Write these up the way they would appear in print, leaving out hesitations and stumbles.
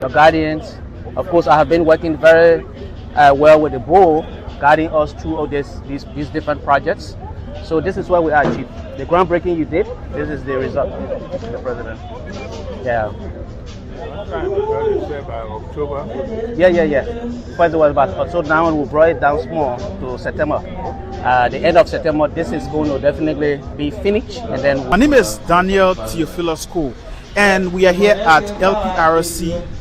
Your guardians. Of course, I have been working very well with the board, guiding us through all these different projects. So this is where we are, Chief. The groundbreaking you did, this is the result, the President. Yeah. By October. Yeah. First it was about October, now we brought it down small to September. The end of September, this is going to definitely be finished. And then my name is Daniel Theophilus Cole, and we are here at LPRC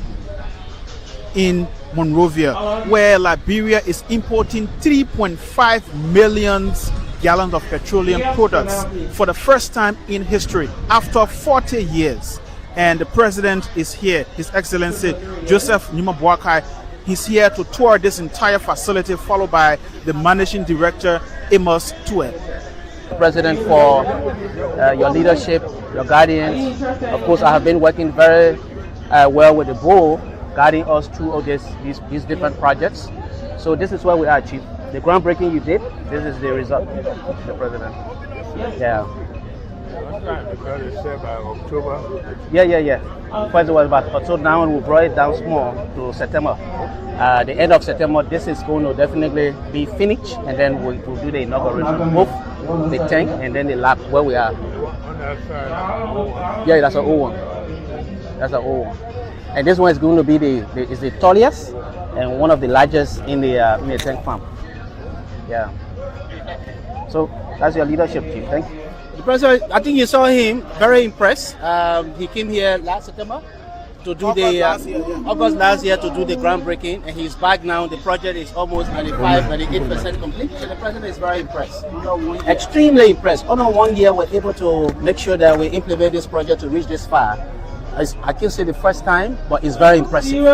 in Monrovia, where Liberia is importing 3.5 million gallons of petroleum products for the first time in history after 40 years. And the president is here, His Excellency Joseph Numa Boakai. He's here to tour this entire facility, followed by the managing director, Amos Tue. President, for your leadership, your guidance. Of course, I have been working very well with the board, guiding us through all these different projects. So this is where we are, Chief. The groundbreaking you did, this is the result, the President. Yeah. By October. Yeah. First it was about October, now we brought it down small to September. The end of September, this is going to definitely be finished, and then we'll do the inauguration, both the tank and then the lab where we are. Yeah, that's an old one. That's an old one. And this one is going to be the tallest and one of the largest in the tank farm. Yeah. So that's your leadership, Chief. Thank you. The president, I think you saw him, very impressed. He came here last September to do August last year to do the groundbreaking, and he's back now. The project is almost 98% complete. So the president is very impressed, extremely impressed. Under 1 year, we're able to make sure that we implement this project to reach this far. I can say the first time, but it's very impressive.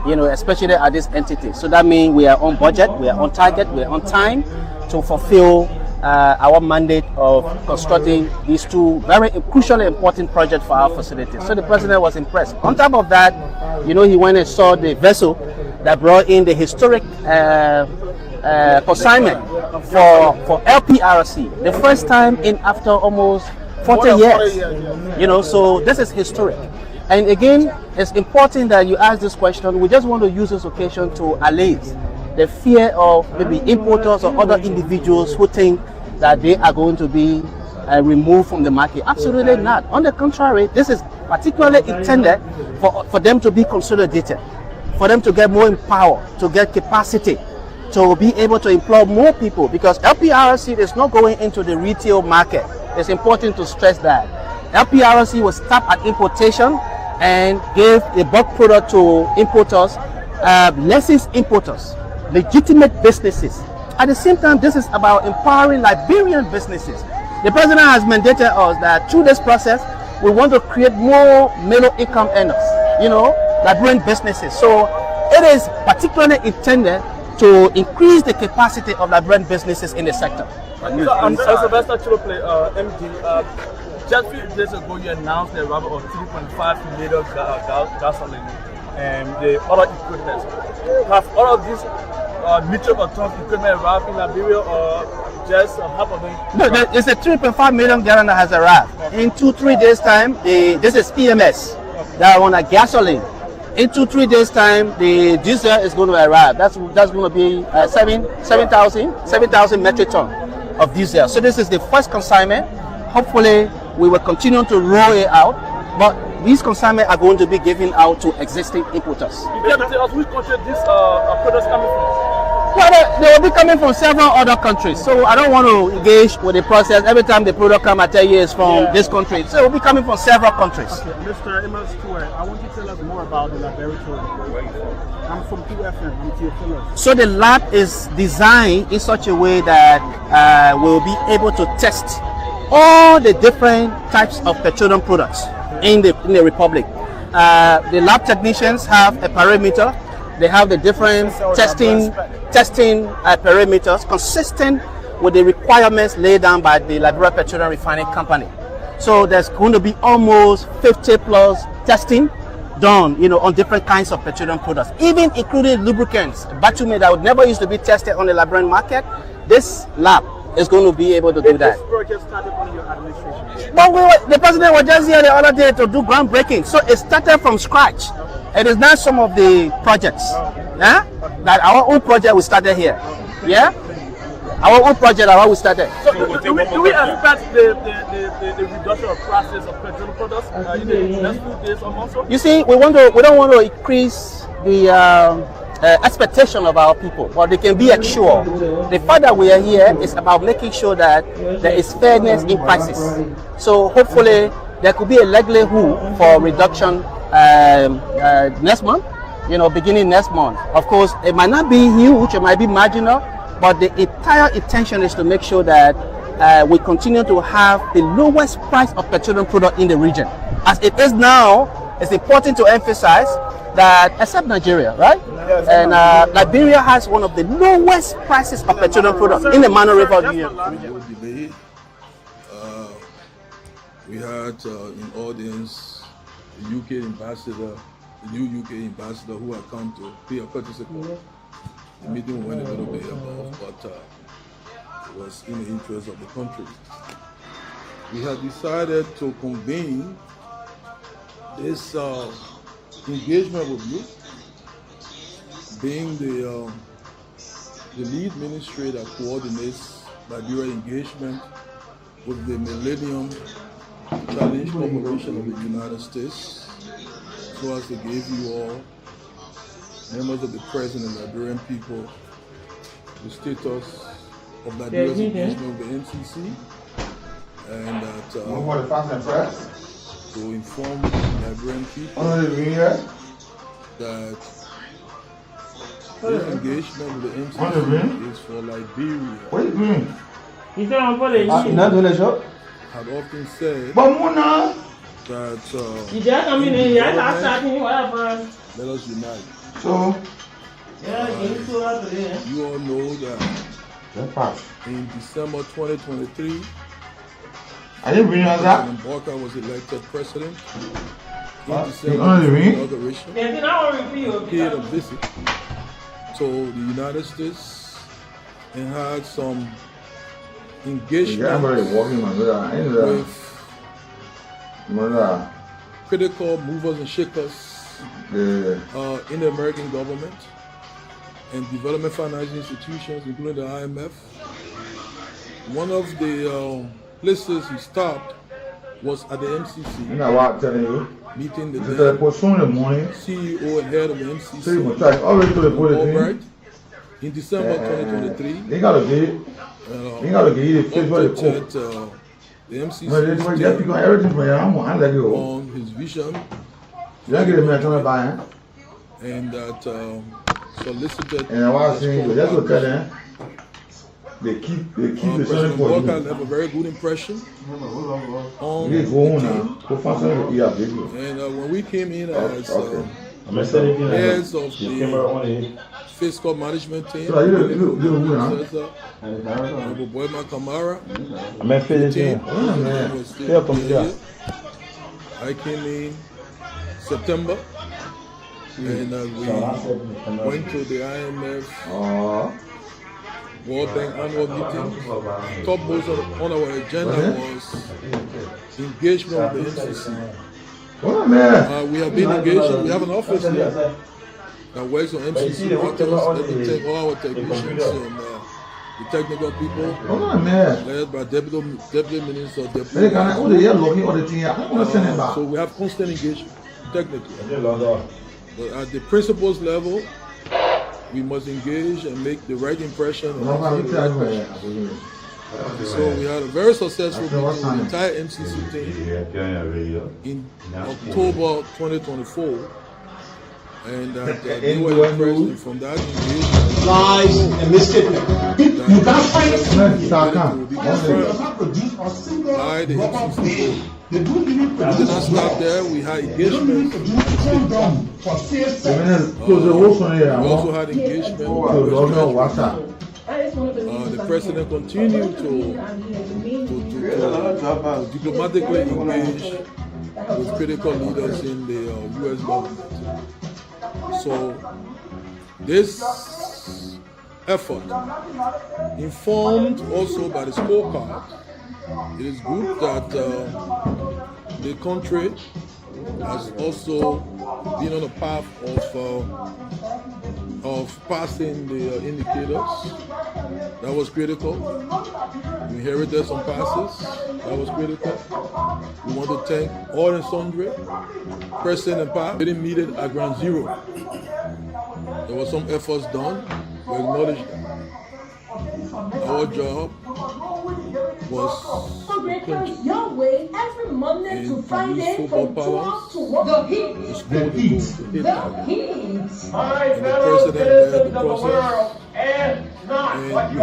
Especially at this entity. So that means we are on budget, we are on target, we are on time to fulfill our mandate of constructing these two very crucially important projects for our facilities. So the president was impressed. On top of that, he went and saw the vessel that brought in the historic consignment for LPRC, the first time in after almost 40 years. So this is historic. And again, it's important that you ask this question. We just want to use this occasion to allay the fear of maybe importers or other individuals who think that they are going to be removed from the market. Absolutely not. On the contrary, this is particularly intended for them to be consolidated, for them to get more empowered, to get capacity, to be able to employ more people, because LPRC is not going into the retail market. It's important to stress that. LPRC will stop at importation and give a bulk product to importers, licensed importers, legitimate businesses. At the same time, this is about empowering Liberian businesses. The president has mandated us that through this process, we want to create more middle income earners, Liberian businesses. So it is particularly intended to increase the capacity of Liberian businesses in the sector. Sylvester Chilople, MD, just a few days ago, you announced the arrival of 3.5 million gasoline and the other equipment. Have all of these metric ton equipment arrived in Liberia, or just half of them? No, it's a 3.5 million gallon that has arrived. In 2-3 days' time, this is EMS that are on a gasoline. In 2-3 days' time, the diesel is going to arrive. That's going to be 7,000 metric ton of diesel. So this is the first consignment. Hopefully, we will continue to roll it out, but these consignments are going to be given out to existing importers. You can tell us which country these products coming from? Well, they will be coming from several other countries, so I don't want to engage with the process. Every time the product comes, I tell you it's from this country. So it will be coming from several countries. Okay, Mr. Amos Tue, I want you to tell us more about the laboratory. I'm from QFM, I'm Theophilus. So the lab is designed in such a way that we'll be able to test all the different types of petroleum products in the Republic. The lab technicians have a parameter. They have the different testing parameters consistent with the requirements laid down by the Liberia Petroleum Refining Company. So there's going to be almost 50 plus testing done, on different kinds of petroleum products, even including lubricants, bitumen that would never used to be tested on the Liberian market. This lab is going to be able to do that. This project started under your administration. But the president was just here the other day to do groundbreaking. So it started from scratch. It is not some of the projects. Yeah? That our own project we started here. Yeah? Our own project that we started. So do we expect the reduction of prices of petroleum products in the next few days or months? You see, we don't want to increase the expectation of our people, but they can be assured. The fact that we are here is about making sure that there is fairness in prices. So hopefully there could be a likelihood for reduction next month, beginning next month. Of course, it might not be huge, it might be marginal, but the entire intention is to make sure that we continue to have the lowest price of petroleum product in the region. As it is now, it's important to emphasize that except Nigeria, right? Yes, and Liberia has one of the lowest prices of petroleum products in the Mano River region. We had in audience the UK ambassador, the new UK ambassador who had come to pay a courtesy call. The meeting went a little bit above, but it was in the interest of the country. We had decided to convene this engagement with you, being the lead ministry that coordinates Liberia engagement with the Millennium Challenge Corporation of the United States, so as to give you all, members of the President and Liberian people, the status of Liberia's engagement with the MCC, and that to inform Liberian people that this engagement with the MCC is for Liberia. What do you mean? Had often said that let us unite. So, you all know that in December 2023, President Mboka was elected president. In December, inauguration, paid a visit to the United States and had some engagement with critical movers and shakers in the American government and development financial institutions, including the IMF. One of the places he stopped was at the MCC, meeting the CEO and head of the MCC, Albright, in December 2023. The MCC on his vision and that solicited President Mboka left a very good impression on the team. And when we came in as heads of the fiscal management team, Boyma Kamara, I came in September, and we went to the IMF World Bank annual meeting. Topmost on our agenda was engagement with the MCC. We have been engaged. We have an office here that works on MCC matters. All our technicians and the technical people, led by Deputy Minister. So we have constant engagement, technically. But at the principles level, we must engage and make the right impression. So we had a very successful meeting with the entire MCC team in October 2024. And they were impressed, and from that engagement, lies and misstatement. You can't find it. By the MCC. We did not stop there. We had engagement. We also had engagement with the president continued to diplomatically engage with critical leaders in the U.S. government. So this effort. Informed also by the scorecard, it is good that the country has also been on a path of passing the indicators. That was critical. We inherited some passes. That was critical. We want to thank all and sundry, President and PAP. We didn't meet it at ground zero. There were some efforts done. We acknowledge that. Our job was to clinch your way every Monday to Friday from 12 to 1. The heat. the heat. The heat. And the president led the process. And you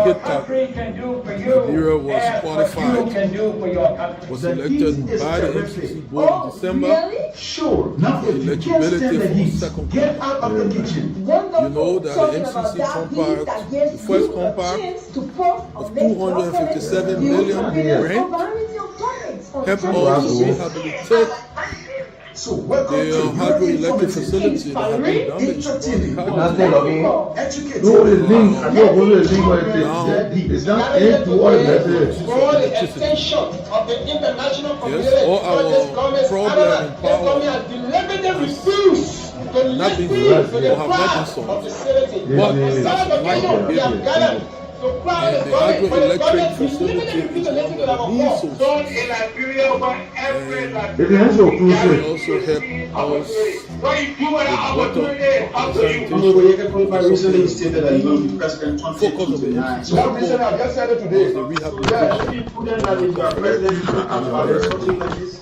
hit that. Nigeria was qualified, was elected by the MCC board in December. Sure. Now, if you can't stand the heat, get out of the kitchen. You know that the MCC compact, the first compact of 257 million rand, helped us to rehabilitate So welcome the to hydroelectric facility that had been damaged. Educate. No, the link. I don't go to the link where it is. It's not into all the messages. Extension of the international Yes, all our problem in power not been solved or have not been solved. But that's like the people. And the hydroelectric facility is one of the main sources. It is so They crucial. also help us with water and Recently stated that he will be president focus on the tonight. so was the rehabilitation.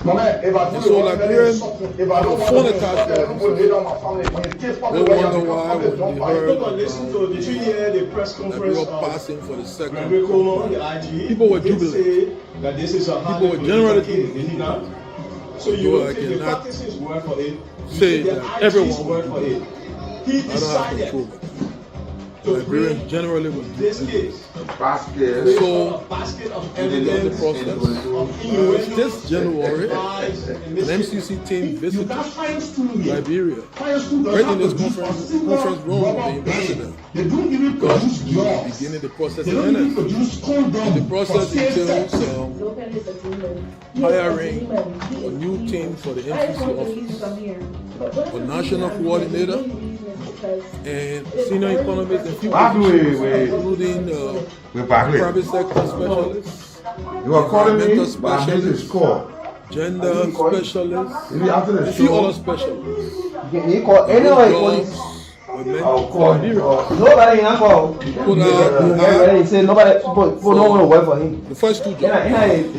And so Liberians phone attack they wonder why when they heard the press that we conference were passing for the second, people were jubilant. that this is a People were generally jubilant. So you you I cannot practices word for it. say that everyone word for it. He I don't have decided control. to Liberians bring generally were this jubilant. case Basket. So a basket of we began the evidence process. This January, an MCC team visited Liberia, right in this conference room with the ambassador, because we were beginning the process in earnest. And the process entails hiring a new team for the MCC office, a national coordinator, and senior economists and few including private sector specialists, You are calling me, environmental but I missed this specialists, call. gender specialists, Maybe after the a few other show, specialists. You call anyway, Jobs were meant I'll for call Liberia. you. nobody in call. Put out He said nobody people don't want to work for him. the first two In jobs, a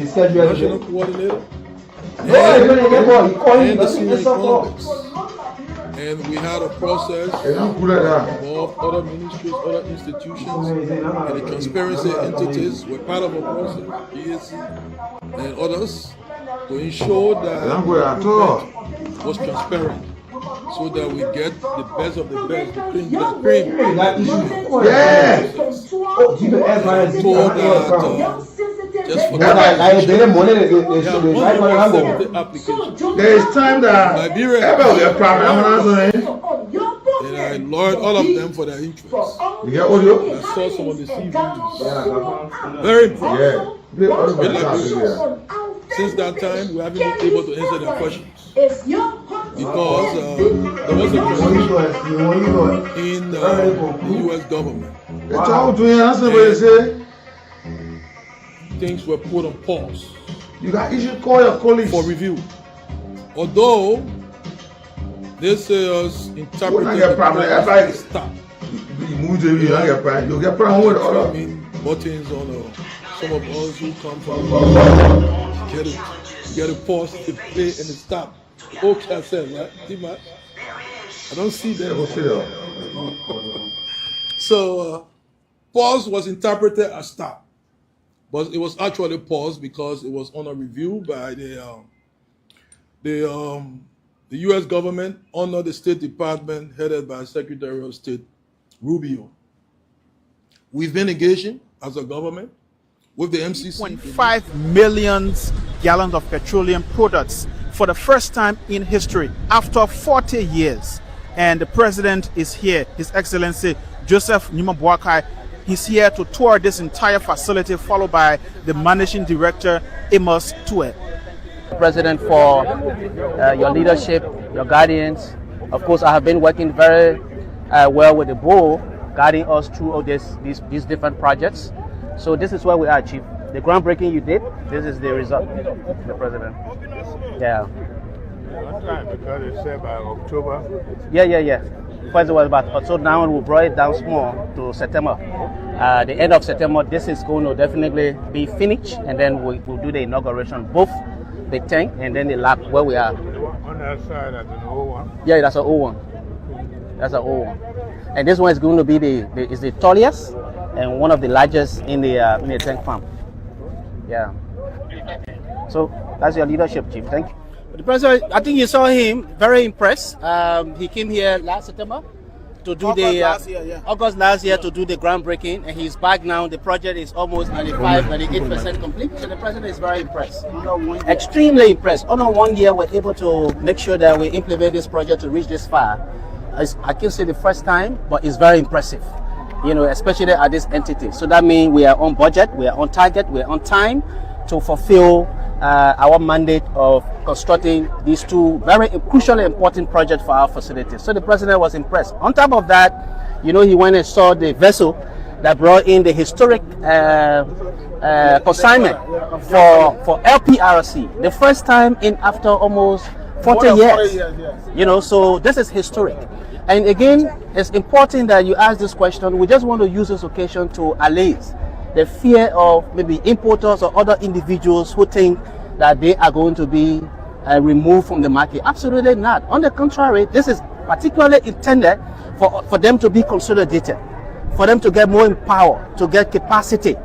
schedule. national coordinator Nobody really get call. He call him. and the senior That's all. economists. And we had a process And I'm good at that. involved other ministries, other institutions, and the transparency entities were part of a process, GSC and others, to ensure And that I'm good at all. was transparent, so that we get the best of the best, the cream of the cream. Yeah. You can ask my So that just for I didn't money. They we have 170 applications. There is time that Liberia, ever we are proud of and I laud all of them for their interest. You get audio? I saw some of the CVs. Very impressed. Yeah. Play audio by Like the this. yeah. Since that time, we haven't been able to answer their questions because there was a transition in the U.S. government. It's all doing answer what they say. Things were put on pause You should call your colleagues. for review. Although this is interpreted Well, I get problem. as Everybody- a stop. You move to you, get pride. You get pride with all I mean, buttons on some of us who come from get a pause to play and a stop. Okay, I said, right? Dimash? I don't see them. So pause was interpreted as stop, but it was actually pause because it was under review by the U.S. government under the State Department headed by Secretary of State Rubio. We've been engaging as a government with the MCC. 3.5 million gallons of petroleum products for the first time in history after 40 years. And the president is here, His Excellency Joseph Nima Boakai, He's here to tour this entire facility, followed by the managing director, Amos Tue. President, for your leadership, your guidance. Of course, I have been working very well with the board, guiding us through all these different projects. So this is where we are, Chief. The groundbreaking you did, this is the result, the President. Yeah. One time, because it said by October. Yeah. First it was about October, now we brought it down small to September. The end of September, this is going to definitely be finished, and then we'll do the inauguration, both the tank and then the lab where we are. On that side, that's an old one. Yeah, that's an old one. That's an old one. And this one is going to be the tallest and one of the largest in the tank farm. Yeah. So that's your leadership, Chief. Thank you. The president, I think you saw him, very impressed. He came here last September to do August last year to do the groundbreaking, and he's back now. The project is almost 98% complete. So the president is very impressed, extremely impressed. Under 1 year, we're able to make sure that we implement this project to reach this far. I can say the first time, but it's very impressive. Especially at this entity. So that means we are on budget, we are on target, we are on time to fulfill our mandate of constructing these two very crucially important projects for our facilities. So the president was impressed. On top of that, he went and saw the vessel that brought in the historic consignment for LPRC, the first time in after almost 40 years. So this is historic. And again, it's important that you ask this question. We just want to use this occasion to allay the fear of maybe importers or other individuals who think that they are going to be removed from the market. Absolutely not. On the contrary, this is particularly intended for them to be consolidated, for them to get more empowered, to get capacity,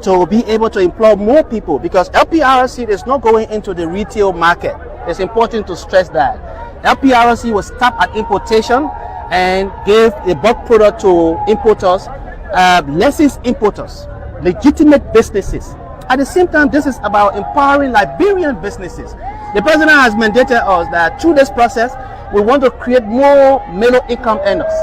to be able to employ more people, because LPRC is not going into the retail market. It's important to stress that. LPRC was tapped at importation and gave a bulk product to importers, licensed importers, legitimate businesses. At the same time, this is about empowering Liberian businesses. The president has mandated us that through this process, we want to create more middle income earners,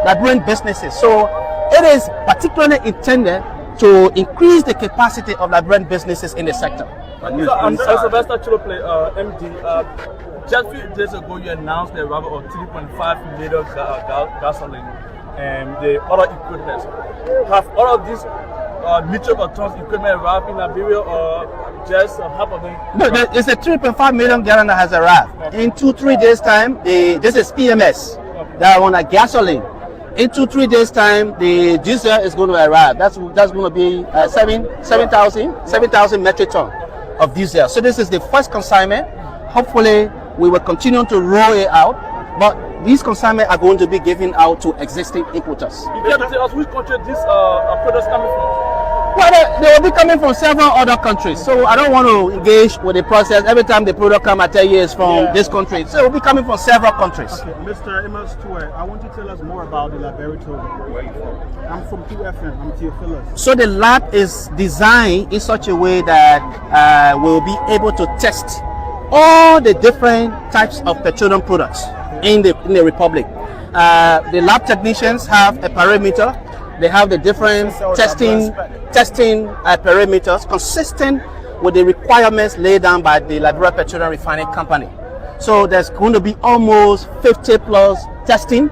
Liberian businesses. So it is particularly intended to increase the capacity of Liberian businesses in the sector. Sylvester Chilople, MD, just a few days ago, you announced the arrival of 3.5 liter gasoline and the other equipment. Have all of these metric tons equipment arrived in Liberia, or just half of them? No, it's a 3.5 million gallon that has arrived. Okay. In 2-3 days' time, this is PMS. That one, gasoline. In 2-3 days' time, the diesel is going to arrive. That's going to be 7,000 metric ton of diesel. So this is the first consignment. Hopefully, we will continue to roll it out, but these consignments are going to be given out to existing importers. You can tell us which country these products coming from? Well, they will be coming from several other countries, so I don't want to engage with the process. Every time the product comes, I tell you it's from this country. So it will be coming from several countries. Okay, Mr. Amos Tue, I want you to tell us more about the laboratory. Where are you from? I'm from QFM, I'm Theophilus. So the lab is designed in such a way that we'll be able to test all the different types of petroleum products in the Republic. The lab technicians have a parameter. They have the different testing parameters consistent with the requirements laid down by the Liberia Petroleum Refining Company. So there's going to be almost 50 plus testing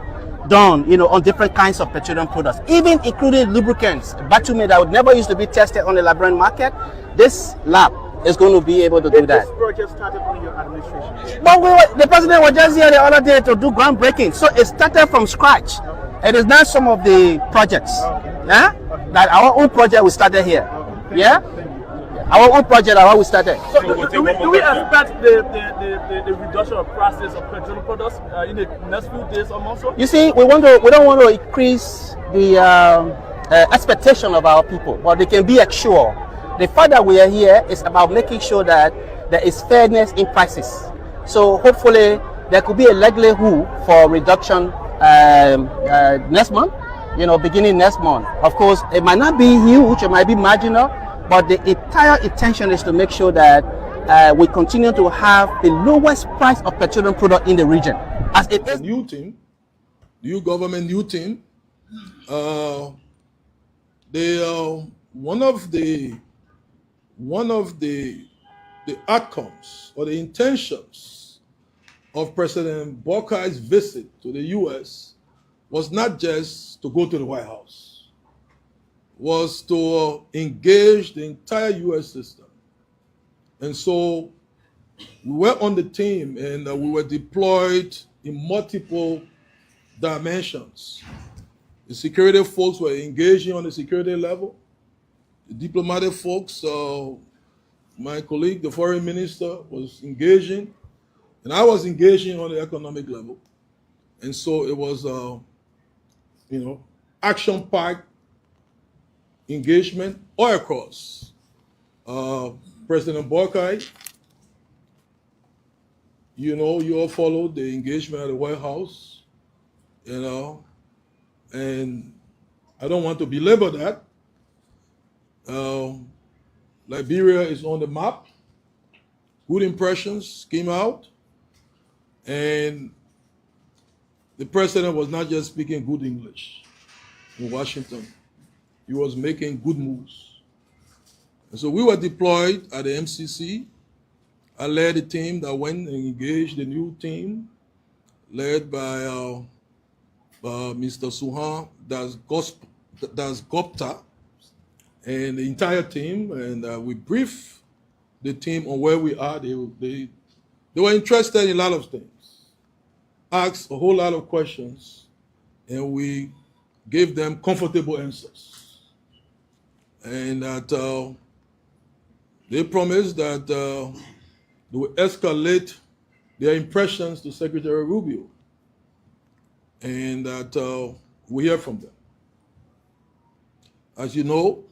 done, on different kinds of petroleum products, even including lubricants, bitumen that would never used to be tested on the Liberian market. This lab is going to be able to do that. This project started under your administration? But the president was just here the other day to do groundbreaking, so it started from scratch. It is not some of the projects, that our own project we started here. Our own project, we started. So do we expect the reduction of prices of petroleum products in the next few days or months? You see, we don't want to increase the expectation of our people, but they can be assured. The fact that we are here is about making sure that there is fairness in prices. So hopefully there could be a likelihood for reduction next month, beginning next month. Of course, it might not be huge, it might be marginal, but the entire intention is to make sure that we continue to have the lowest price of petroleum product in the region. As it is. New team, new government, new team. one of the outcomes or the intentions of President Bokai's visit to the U.S. was not just to go to the White House, was to engage the entire U.S. system. And so we were on the team, and we were deployed in multiple dimensions. The security folks were engaging on the security level. The diplomatic folks, my colleague, the foreign minister, was engaging, and I was engaging on the economic level. And so it was, action-packed engagement all across. President Boakai, you all followed the engagement at the White House, and I don't want to belabor that. Liberia is on the map. Good impressions came out, and the president was not just speaking good English in Washington. He was making good moves. And so we were deployed at the MCC. I led the team that went and engaged the new team, led by Mr. Suhan Das Gupta and the entire team. And we briefed the team on where we are. They were interested in a lot of things, asked a whole lot of questions, and we gave them comfortable answers. And that they promised that they would escalate their impressions to Secretary Rubio, and that we hear from them. As you know,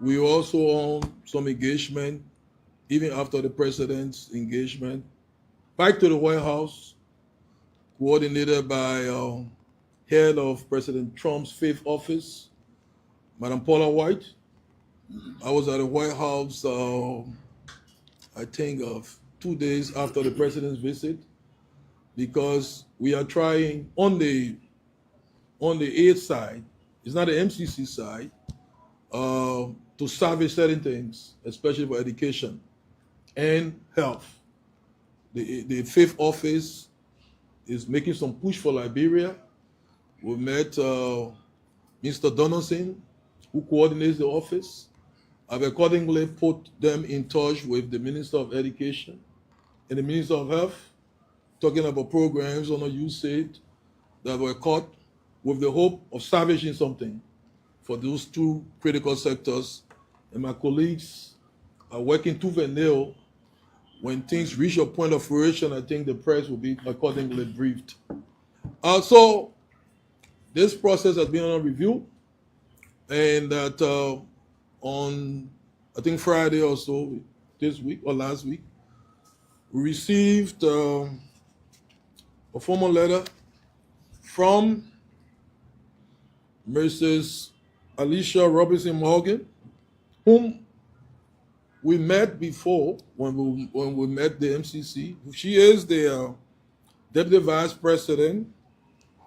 we also on some engagement, even after the president's engagement, back to the White House, coordinated by head of President Trump's fifth office, Madam Paula White. I was at the White House, I think, 2 days after the president's visit, because we are trying on the aid side, it's not the MCC side, to salvage certain things, especially for education and health. The fifth office is making some push for Liberia. We met Mr. Donaldson, who coordinates the office. I've accordingly put them in touch with the Minister of Education and the Minister of Health, talking about programs on a USAID that were caught with the hope of salvaging something for those two critical sectors. And my colleagues are working tooth and nail. When things reach a point of fruition, I think the press will be accordingly briefed. So this process has been on review, and that on, I think, Friday or so this week or last week, we received a formal letter from Mrs. Alicia Robinson Morgan, whom we met before when we met the MCC. She is the Deputy Vice President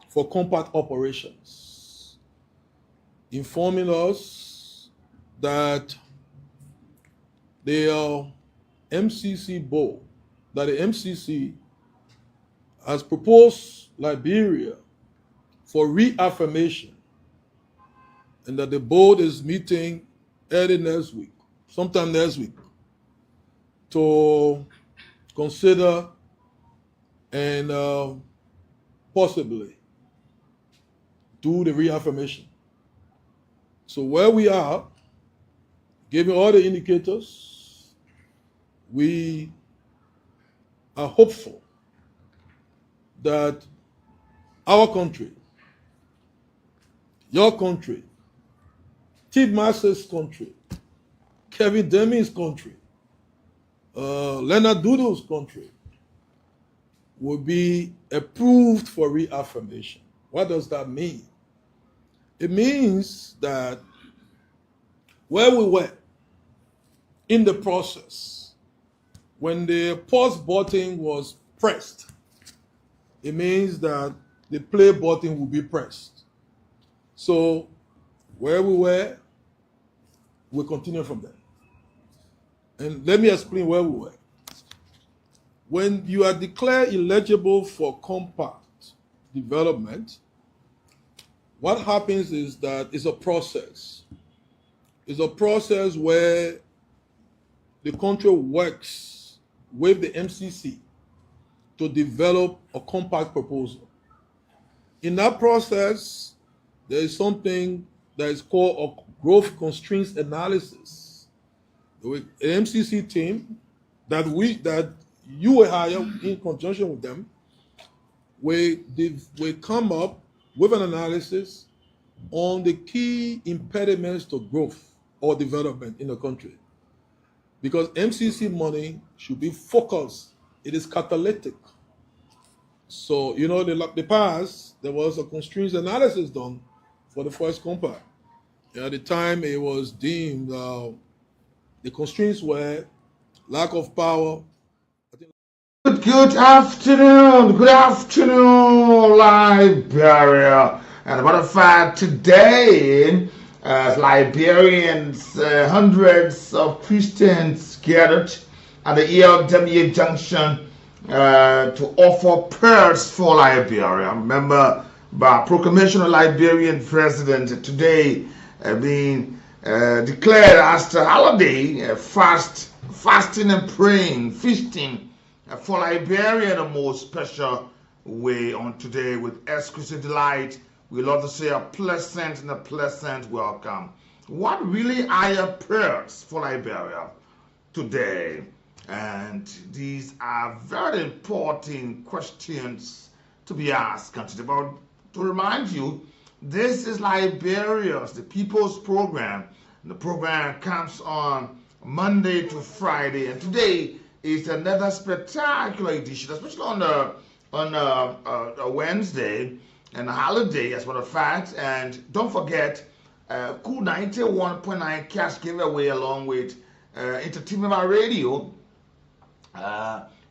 for Compact Operations, informing us that the MCC board, that the MCC has proposed Liberia for reaffirmation, and that the board is meeting early next week, sometime next week, to consider and possibly do the reaffirmation. So where we are, given all the indicators, we are hopeful that our country, your country, Steve Master's country, Kevin Deming's country, Leonard Doodle's country will be approved for reaffirmation. What does that mean? It means that where we were in the process, when the pause button was pressed, it means that the play button will be pressed. So Where we were, we continue from there. And let me explain where we were. When you are declared eligible for compact development, what happens is that it's a process. It's a process where the country works with the MCC to develop a compact proposal. In that process, there is something that is called a growth constraints analysis. The MCC team that you will hire in conjunction with them, we come up with an analysis on the key impediments to growth or development in the country. Because MCC money should be focused. It is catalytic. So, you know, the past, there was a constraints analysis done for the first compact. At the time, it was deemed the constraints were lack of power. Good afternoon, Liberia. And a matter of fact, today, Liberians, hundreds of Christians gathered at the ELWA Junction to offer prayers for Liberia. Remember, by proclamation of Liberian president today being declared as a holiday, fasting and praying, feasting for Liberia in the most special way on today with exclusive delight. We love to say a pleasant welcome. What really are your prayers for Liberia today? And these are very important questions to be asked. But to remind you, this is Liberia's, the People's Program. The program comes on Monday to Friday, and today is another spectacular edition, especially on a Wednesday and a holiday, as a matter of fact. And don't forget, Cool 91.9 cash giveaway along with Entertainment by Radio.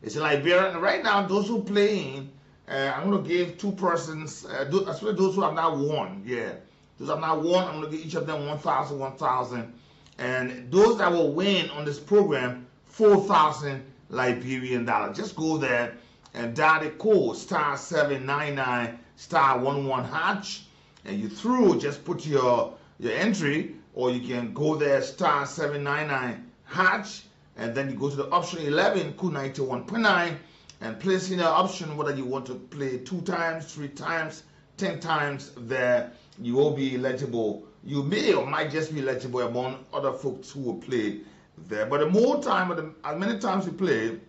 It's in Liberia, and right now those who playing, I'm going to give two persons, especially those who have not won. Yeah, those who have not won, I'm going to give each of them 1,000, and those that will win on this program, 4,000 Liberian dollars. Just go there and dial the code *799 *11#, and you through. Just put your entry, or you can go there *799#, and then you go to the option 11 Cool 91.9 and place in the option whether you want to play 2 times, 3 times, 10 times. There you will be eligible. You may or might just be eligible among other folks who will play there. But the more time, as many times you play,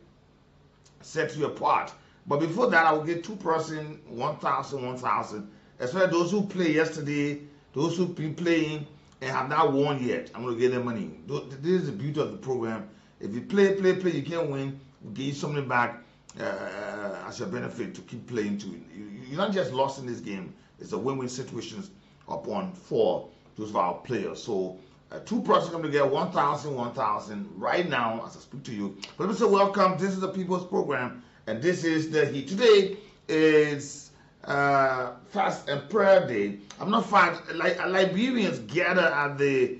sets you apart. But before that, I will give 2 person 1,000, especially those who played yesterday, those who've been playing and have not won yet. I'm going to give them money. This is the beauty of the program. If you play, you can win. We'll give you something back as your benefit to keep playing too. You're not just lost in this game. It's a win-win situations upon for those of our players. So 2 persons going to get 1,000 right now as I speak to you. But let me say welcome. This is the People's Program, and this is the heat. Today is Fast and Prayer Day. I'm not fast. Liberians gather at the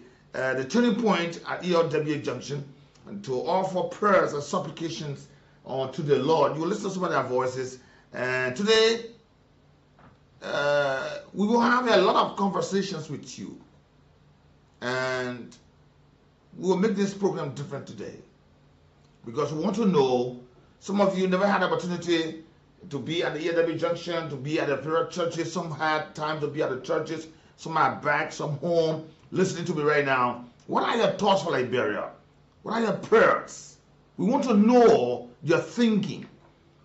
turning point at ELWA Junction and to offer prayers and supplications unto the Lord. You will listen to some of their voices, and today we will have a lot of conversations with you, and we will make this program different today because we want to know. Some of you never had opportunity to be at the ELWA Junction, to be at the various churches. Some had time to be at the churches. Some are back, some home, listening to me right now. What are your thoughts for Liberia? What are your prayers? We want to know your thinking.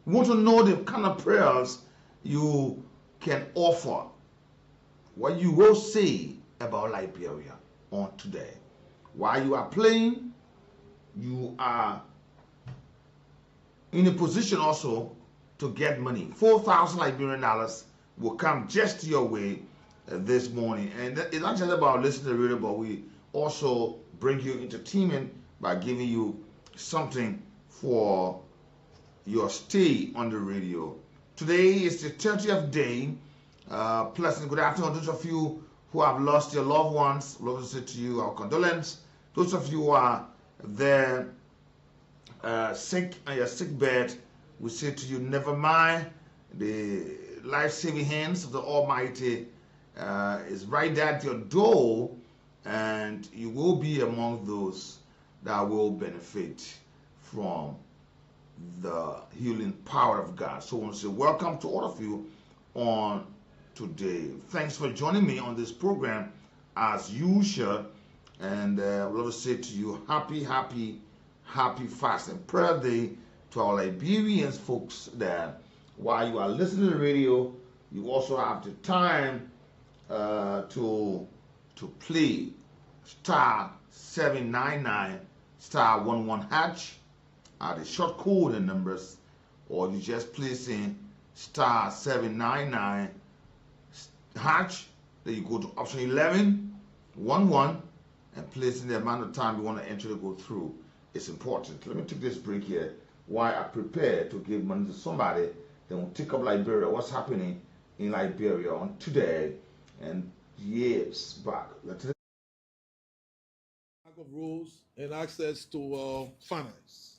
We want to know the kind of prayers you can offer. What you will say about Liberia on today. While you are playing, you are in a position also to get money. 4,000 Liberian dollars will come just your way this morning. And it's not just about listening to the radio, but we also bring you entertainment by giving you something for your stay on the radio. Today is the 30th day. Pleasant good afternoon to those of you who have lost your loved ones, love to say to you our condolence. Those of you who are there sick on your sick bed, we say to you, never mind. The life-saving hands of the Almighty is right there at your door, and you will be among those that will benefit from the healing power of God. So I want to say welcome to all of you on today. Thanks for joining me on this program as usual, and I would love to say to you happy fast and prayer day to our Liberians folks there. While you are listening to the radio, you also have the time to play star 799 star 11 hatch at the short code and numbers, or you just place in star 799 hatch. Then you go to option 11 and place in the amount of time you want to enter to go through. It's important. Let me take this break here while I prepare to give money to somebody. Then we'll take up Liberia. What's happening in Liberia on today and years back. Lack of roles and access to finance.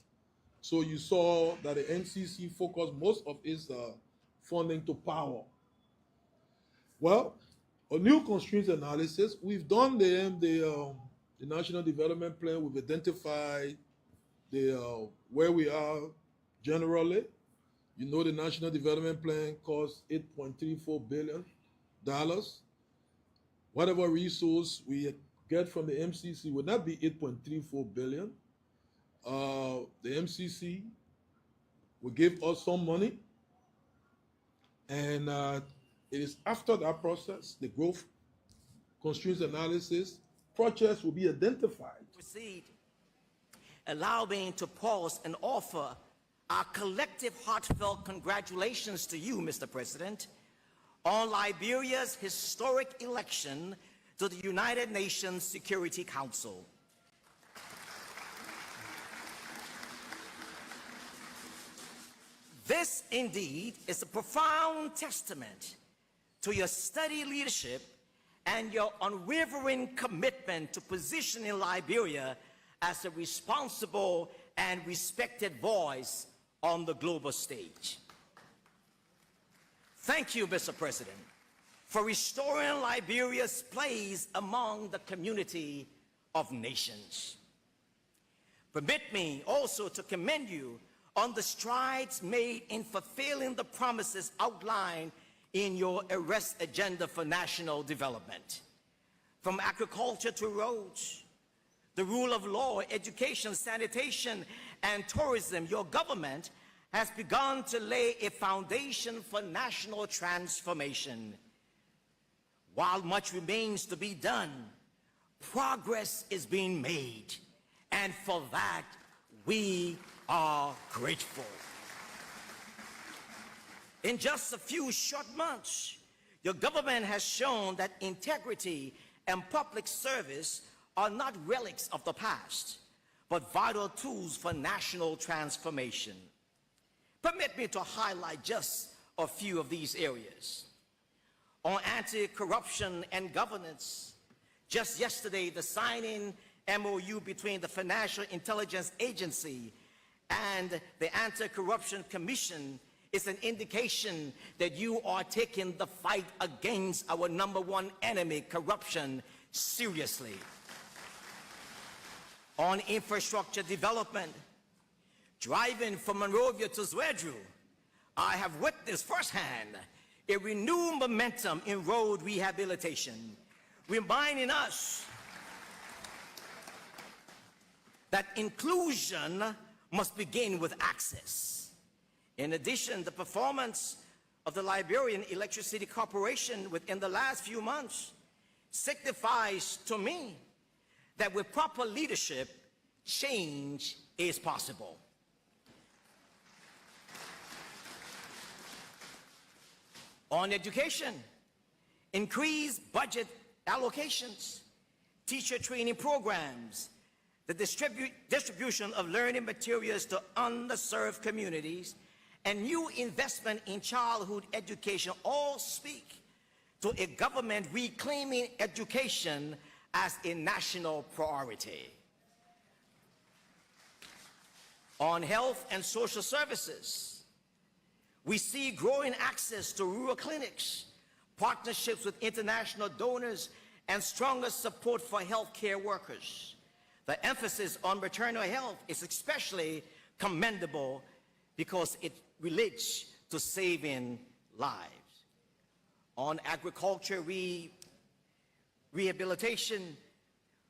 So you saw that the NCC focused most of its funding to power. Well, a new constraints analysis, we've done the National Development Plan. We've identified where we are generally. You know, the National Development Plan costs $8.34 billion. Whatever resource we get from the MCC would not be $8.34 billion. The MCC will give us some money, and it is after that process, the growth constraints analysis, projects will be identified. Proceed. Allow me to pause and offer our collective heartfelt congratulations to you, Mr. President, on Liberia's historic election to the United Nations Security Council. This indeed is a profound testament to your steady leadership and your unwavering commitment to positioning Liberia as a responsible and respected voice on the global stage. Thank you, Mr. President, for restoring Liberia's place among the community of nations. Permit me also to commend you on the strides made in fulfilling the promises outlined in your arrest agenda for national development. From agriculture to roads, the rule of law, education, sanitation, and tourism, your government has begun to lay a foundation for national transformation. While much remains to be done, progress is being made, and for that, we are grateful. In just a few short months, your government has shown that integrity and public service are not relics of the past, but vital tools for national transformation. Permit me to highlight just a few of these areas. On anti-corruption and governance, just yesterday, the signing MOU between the Financial Intelligence Agency and the Anti-Corruption Commission is an indication that you are taking the fight against our #1 enemy, corruption, seriously. On infrastructure development, driving from Monrovia to Zwedru, I have witnessed firsthand a renewed momentum in road rehabilitation, reminding us that inclusion must begin with access. In addition, the performance of the Liberian Electricity Corporation within the last few months signifies to me that with proper leadership, change is possible. On education, increased budget allocations, teacher training programs, the distribution of learning materials to underserved communities, and new investment in childhood education all speak to a government reclaiming education as a national priority. On health and social services, we see growing access to rural clinics, partnerships with international donors, and stronger support for healthcare workers. The emphasis on maternal health is especially commendable because it relates to saving lives. On agriculture rehabilitation,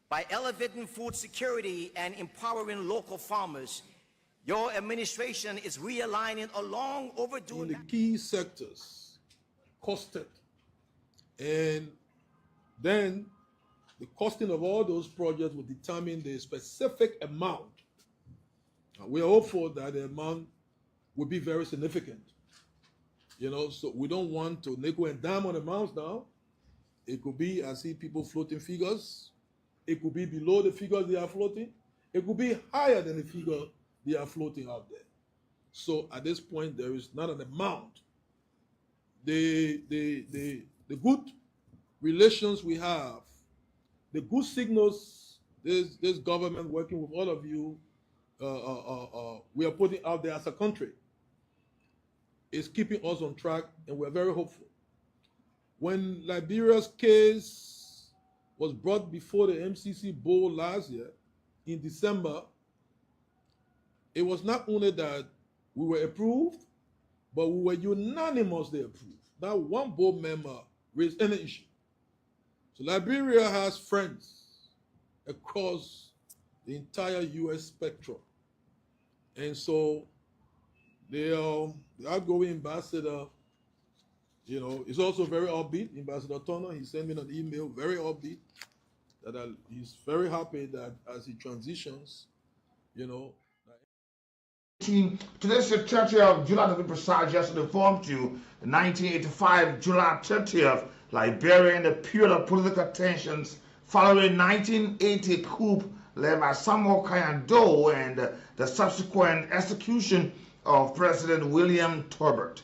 by elevating food security and empowering local farmers, your administration is realigning a long overdue... In the key sectors, costed, and then the costing of all those projects will determine the specific amount. We are hopeful that the amount will be very significant. You know, so we don't want to nickel and dime on amounts now. It could be, I see people floating figures. It could be below the figures they are floating. It could be higher than the figure they are floating out there. So at this point, there is not an amount. The good relations we have, the good signals this government working with all of you, we are putting out there as a country, is keeping us on track, and we're very hopeful. When Liberia's case was brought before the MCC Board last year, in December, it was not only that we were approved, but we were unanimously approved. Not one board member raised any issue. So Liberia has friends across the entire U.S. spectrum. And so the outgoing ambassador, you know, is also very upbeat. Ambassador Turner, he sent me an email, very upbeat, that he's very happy that as he transitions, you know. Today's the 30th of July, to be precise. Just informed you, 1985, July 30th, Liberia in the period of political tensions following 1980 coup led by Samuel Kayando and the subsequent execution of President William Tolbert.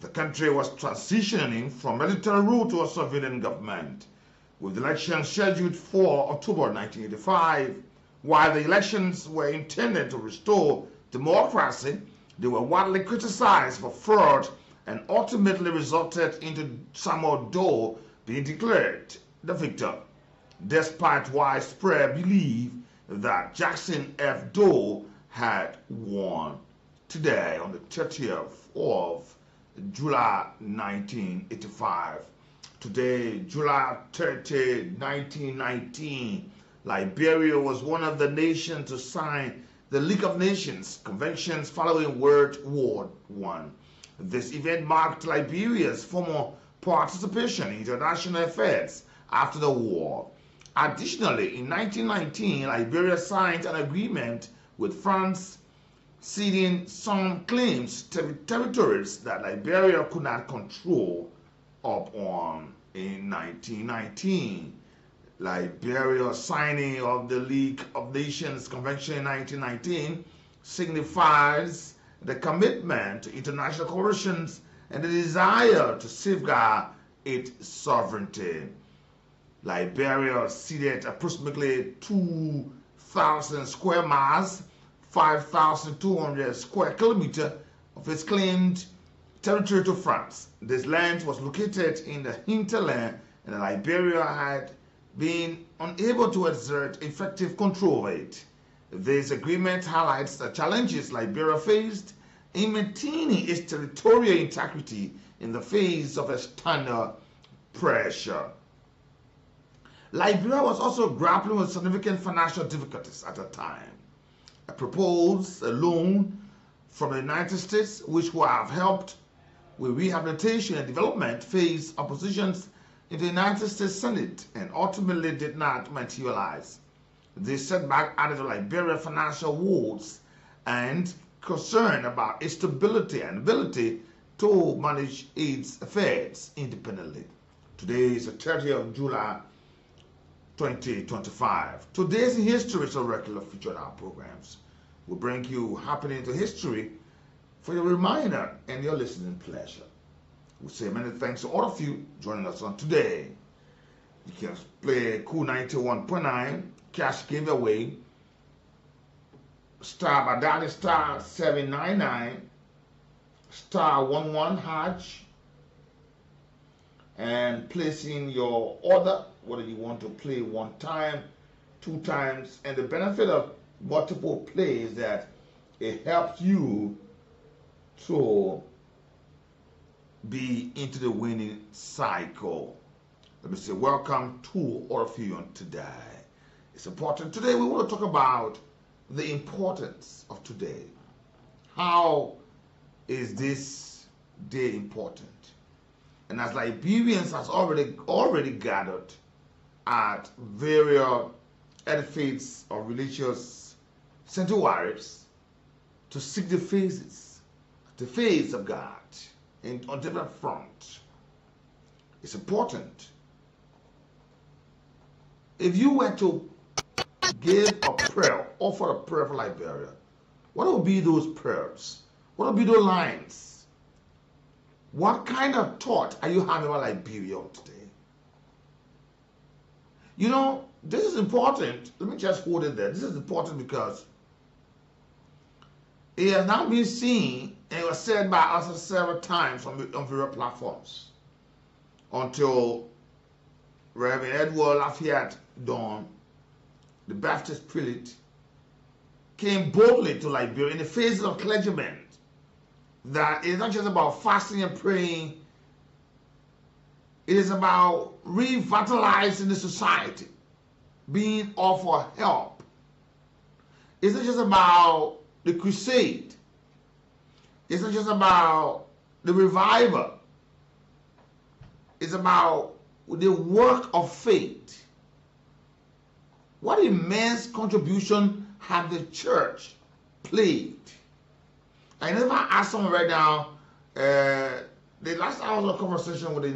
The country was transitioning from military rule to a civilian government, with elections scheduled for October 1985. While the elections were intended to restore democracy, they were widely criticized for fraud and ultimately resulted into Samuel Doe being declared the victor, despite widespread belief that Jackson F. Doe had won. Today, on the 30th of July 1985, today, July 30, 1919, Liberia was one of the nations to sign the League of Nations conventions following World War I. This event marked Liberia's formal participation in international affairs after the war. Additionally, in 1919, Liberia signed an agreement with France ceding some claims to territories that Liberia could not control upon. In 1919, Liberia's signing of the League of Nations Convention in 1919 signifies the commitment to international coalitions and the desire to safeguard its sovereignty. Liberia ceded approximately 2,000 square miles, 5,200 square kilometers of its claimed territory to France. This land was located in the hinterland, and Liberia had been unable to exert effective control over it. This agreement highlights the challenges Liberia faced in maintaining its territorial integrity in the face of external pressure. Liberia was also grappling with significant financial difficulties at the time. A proposed loan from the United States, which would have helped with rehabilitation and development, faced oppositions in the United States Senate and ultimately did not materialize. This setback added to Liberia's financial woes and concern about its stability and ability to manage its affairs independently. Today is the 30th of July 2025. Today's in History is a regular feature in our programs. We bring you happening to history for your reminder and your listening pleasure. We say many thanks to all of you joining us on today. You can play Cool 91.9 cash giveaway. Star by dialing star 799 star 11 hash and placing your order, whether you want to play 1 time, 2 times, and the benefit of multiple plays that it helps you to be into the winning cycle. Let me say welcome to all of you on today. It's important. Today we want to talk about the importance of today. How is this day important? And as Liberians has already gathered at various edifices or religious sanctuaries to seek the face of God on different fronts. It's important. If you were to give a prayer, offer a prayer for Liberia, what would be those prayers? What would be those lines? What kind of thought are you having about Liberia today? You know, this is important. Let me just hold it there. This is important because it has now been seen, and it was said by us several times on various platforms, until Reverend Edward Lafayette Don, the Baptist prelate, came boldly to Liberia in the face of clergymen that it's not just about fasting and praying, it is about revitalizing the society, being all for help. It's not just about the crusade, it's not just about the revival, it's about the work of faith. What immense contribution have the church played? I never asked someone right now, the last hour of conversation with the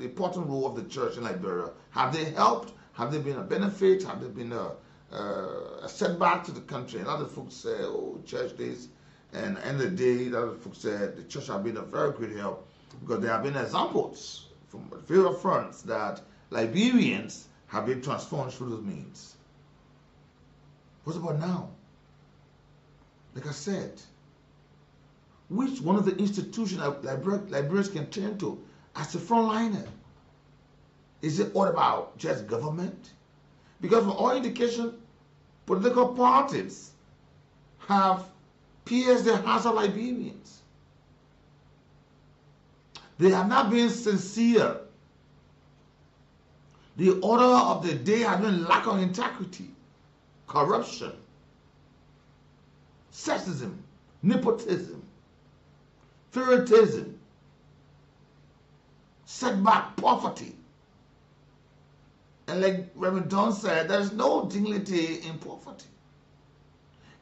important role of the church in Liberia. Have they helped? Have they been a benefit? Have they been a setback to the country? And other folks say, oh, church days. And at the end of the day, other folks said the church have been a very great help because there have been examples from various fronts that Liberians have been transformed through those means. What about now? Like I said, which one of the institutions Liberians can turn to as a frontliner? Is it all about just government? Because from all indication, political parties have pierced the hearts of Liberians. They have not been sincere. The order of the day has been lack of integrity, corruption, sexism, nepotism, favoritism, setback, poverty. And like Reverend Don said, there's no dignity in poverty.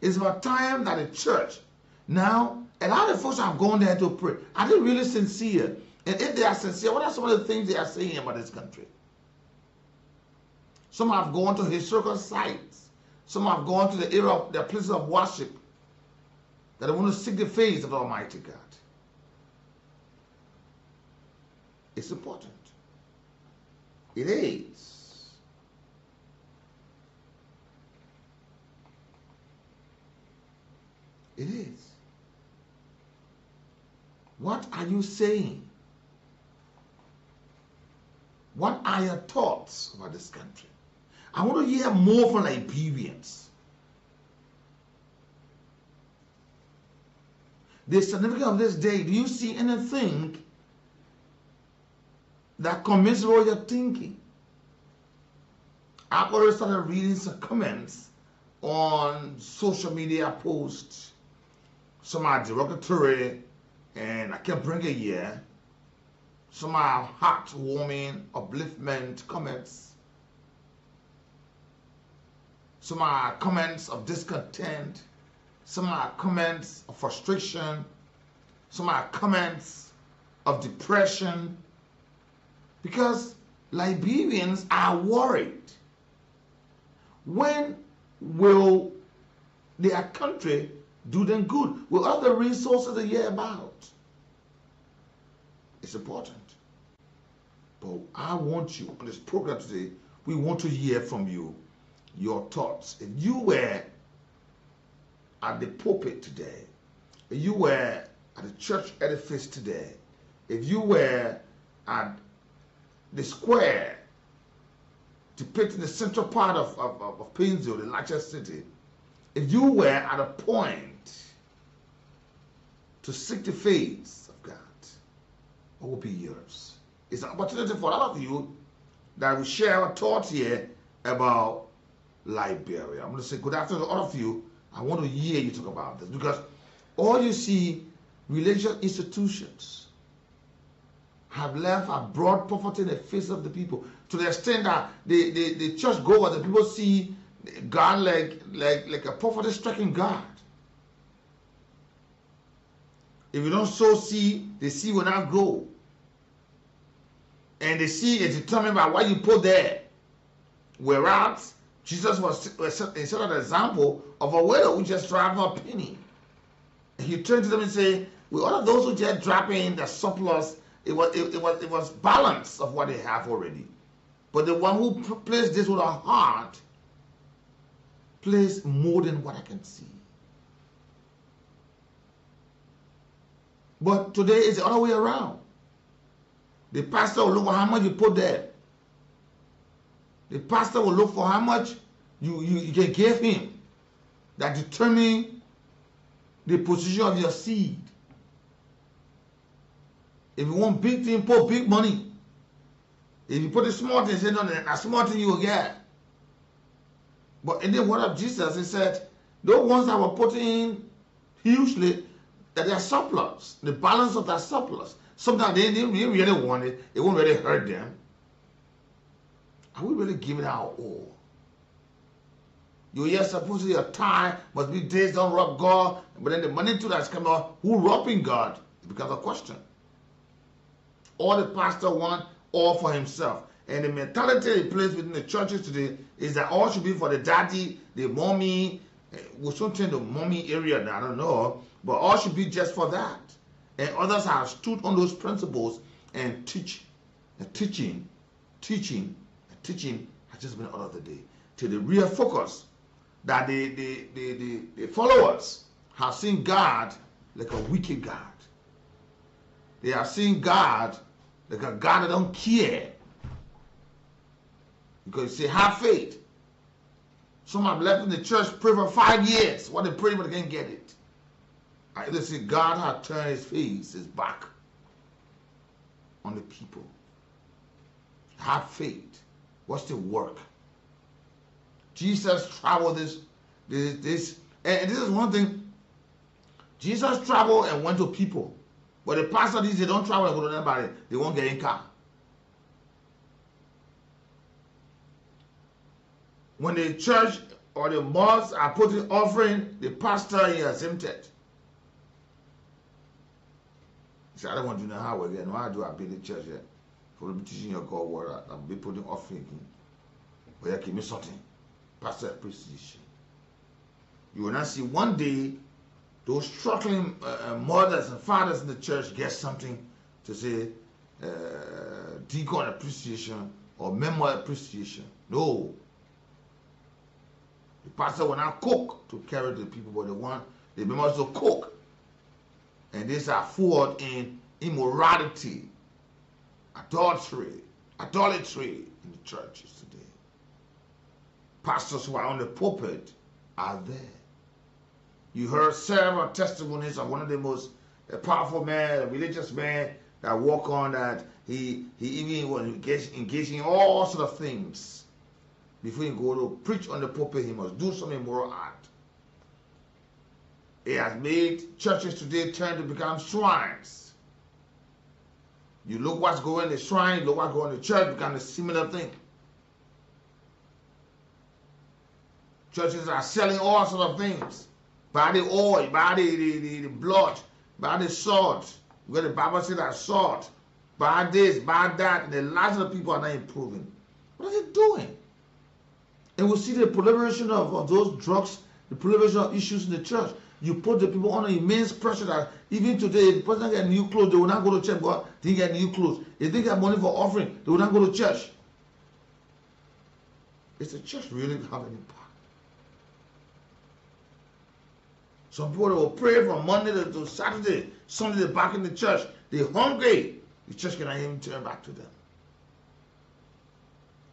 It's about time that the church, now, a lot of folks have gone there to pray. Are they really sincere? And if they are sincere, what are some of the things they are saying about this country? Some have gone to historical sites. Some have gone to the area of their places of worship that they want to seek the face of the Almighty God. It's important. It is. It is. What are you saying? What are your thoughts about this country? I want to hear more from Liberians. The significance of this day, do you see anything that comments what you're thinking? I've already started reading some comments on social media posts. Some are derogatory, and I can't bring it here. Some are heartwarming, upliftment comments. Some are comments of discontent. Some are comments of frustration. Some are comments of depression. Because Liberians are worried. When will their country do them good? Will all the resources they hear about? It's important. But I want you, on this program today, we want to hear from you, your thoughts. If you were at the pulpit today, if you were at the church edifice today, if you were at the square depicting the central part of Painesville, the largest city, if you were at a point to seek the face of God, what will be yours? It's an opportunity for all of you that we share our thoughts here about Liberia. I'm going to say good afternoon to all of you. I want to hear you talk about this because all you see, religious institutions have brought poverty in the face of the people to the extent that the church goers, the people see God like a poverty-stricken God. If you don't sow seed, the seed will not grow. And the seed is determined by what you put there. Whereas Jesus was set an example of a widow who just dropped a penny. And he turned to them and said, with all of those who just drop in the surplus, it was balance of what they have already. But the one who placed this with a heart placed more than what I can see. But today it's the other way around. The pastor will look for how much you put there. The pastor will look for how much you can give him that determine the position of your seed. If you want big thing, put big money. If you put a small thing, say no, a small thing you will get. But in the word of Jesus, he said, those ones that were put in hugely, that they are surplus, the balance of that surplus. Sometimes they didn't really want it, it won't really hurt them. Are we really giving our all? You're yes, supposedly your tie must be days don't rob God, but then the money too that's coming out, who robbing God? It becomes a question. All the pastor want, all for himself. And the mentality he plays within the churches today is that all should be for the daddy, the mommy. We shouldn't in the mommy area now, I don't know, but all should be just for that. And others have stood on those principles and teaching has just been all of the day. To the real focus that the followers have seen God like a wicked God. They have seen God like a God that don't care. Because you say, have faith. Some have left in the church, pray for 5 years. What they pray, but they can't get it. I either see God had turned his face, his back on the people. Have faith. What's the work? Jesus traveled this, and this is one thing. Jesus traveled and went to people. But the pastor these they don't travel and go to anybody. They won't get in car. When the church or the mosque are putting offering, the pastor is exempted. He said, I don't want to know how again. Why do I build the church here? For be teaching your God word, I'll be putting offering in. But you give me something. Pastor appreciation. You will not see one day those struggling mothers and fathers in the church get something to say deacon appreciation or member appreciation. No. The pastor will not cook to carry the people, but the members to cook. And these are forward in immorality, idolatry in the churches today. Pastors who are on the pulpit are there. You heard several testimonies of one of the most powerful men, a religious man that walk on that he even was engaged in all sorts of things. Before he go to preach on the pulpit, he must do some immoral act. It has made churches today turn to become shrines. You look what's going in the shrine, you look what's going in the church, become a similar thing. Churches are selling all sorts of things. Buy the oil, buy the blood, buy the salt. Where the Bible says that salt. Buy this, buy that. And the lives of the people are not improving. What are they doing? And we see the proliferation of those drugs, the proliferation of issues in the church. you put the people under immense pressure that even today, if the person get new clothes, they will not go to church, but they get new clothes. If they get money for offering, they will not go to church. Is the church really having impact? Some people will pray from Monday to Saturday, Sunday they're back in the church. They're hungry. The church cannot even turn back to them.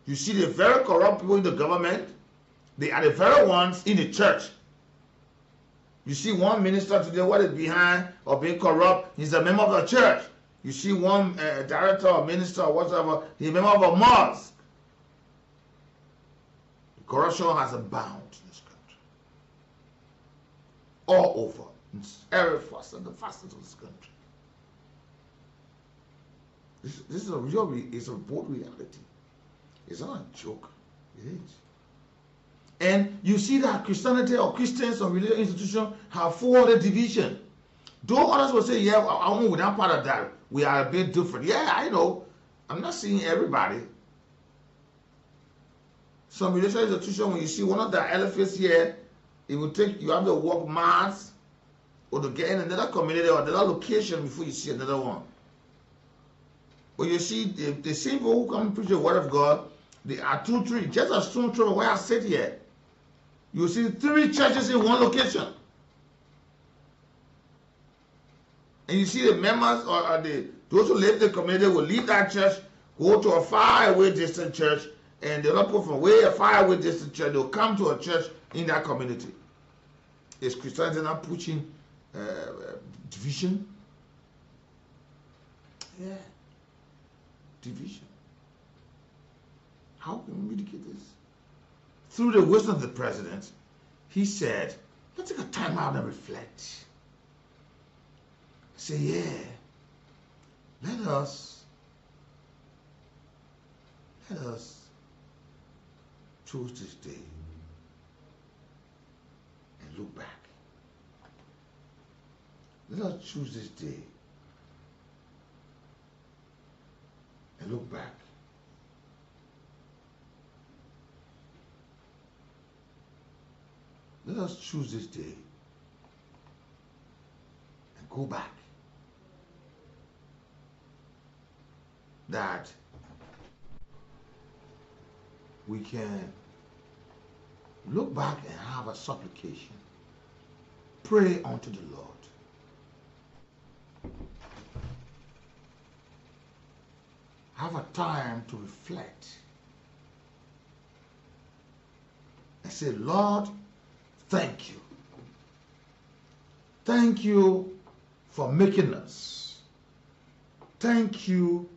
You see the very corrupt people in the government, they are the very ones in the church. You see one minister today, what is behind or being corrupt, he's a member of the church. You see one director or minister or whatever, he's a member of a mosque. Corruption has abounded in this country. All over. In every facet, the facets of this country. This is a real, it's a bold reality. It's not a joke. It is. And you see that Christianity or Christians or religious institutions have forwarded division. Though others will say, yeah, we're not part of that. We are a bit different. Yeah, I know. I'm not seeing everybody. Some religious institution, when you see one of the elephants here, it will take you have to walk miles or to get in another community or another location before you see another one. But you see the same people who come and preach the word of God, they are 2, 3, just as stone throw where I sit here. You see 3 churches in one location. And you see the members or those who live in the community will leave that church, go to a far away distant church, and the other people from way far away distant church, they'll come to a church in that community. Is Christianity not pushing division? Yeah. Division. How can we mitigate this? Through the wisdom of the president, he said, let's take a time out and reflect. Say, yeah, let us choose this day and look back. Let us choose this day and look back. Let us choose this day and go back. That we can look back and have a supplication. Pray unto the Lord. Have a time to reflect. And say, Lord, thank you. Thank you for making us. Thank you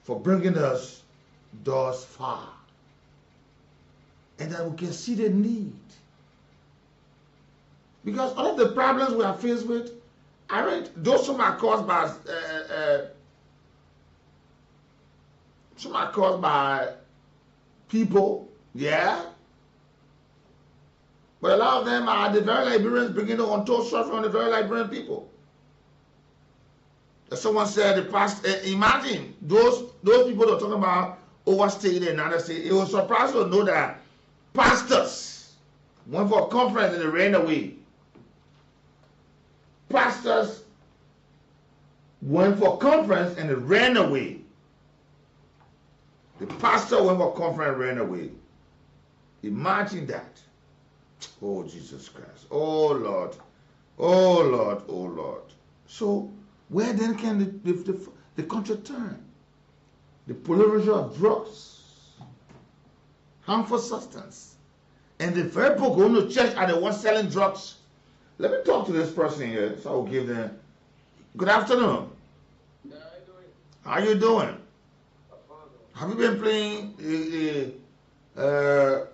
for bringing us thus far. And that we can see the need. Because all of the problems we are faced with, those some are caused by people, yeah. But a lot of them are the very Liberians bringing the untold suffering on the very Liberian people. As someone said, the past, imagine those people that are talking about overstaying in another state. It was surprising to know that pastors went for a conference and they ran away. Pastors went for a conference and they ran away. The pastor went for a conference and ran away. Imagine that. Oh, Jesus Christ. Oh, Lord. Oh, Lord. Oh, Lord. So, where then can the country turn? The proliferation of drugs, harmful substance, and the very people going to church are the ones selling drugs. Let me talk to this person here, so I'll give them. Good afternoon. How you doing? Have you been playing the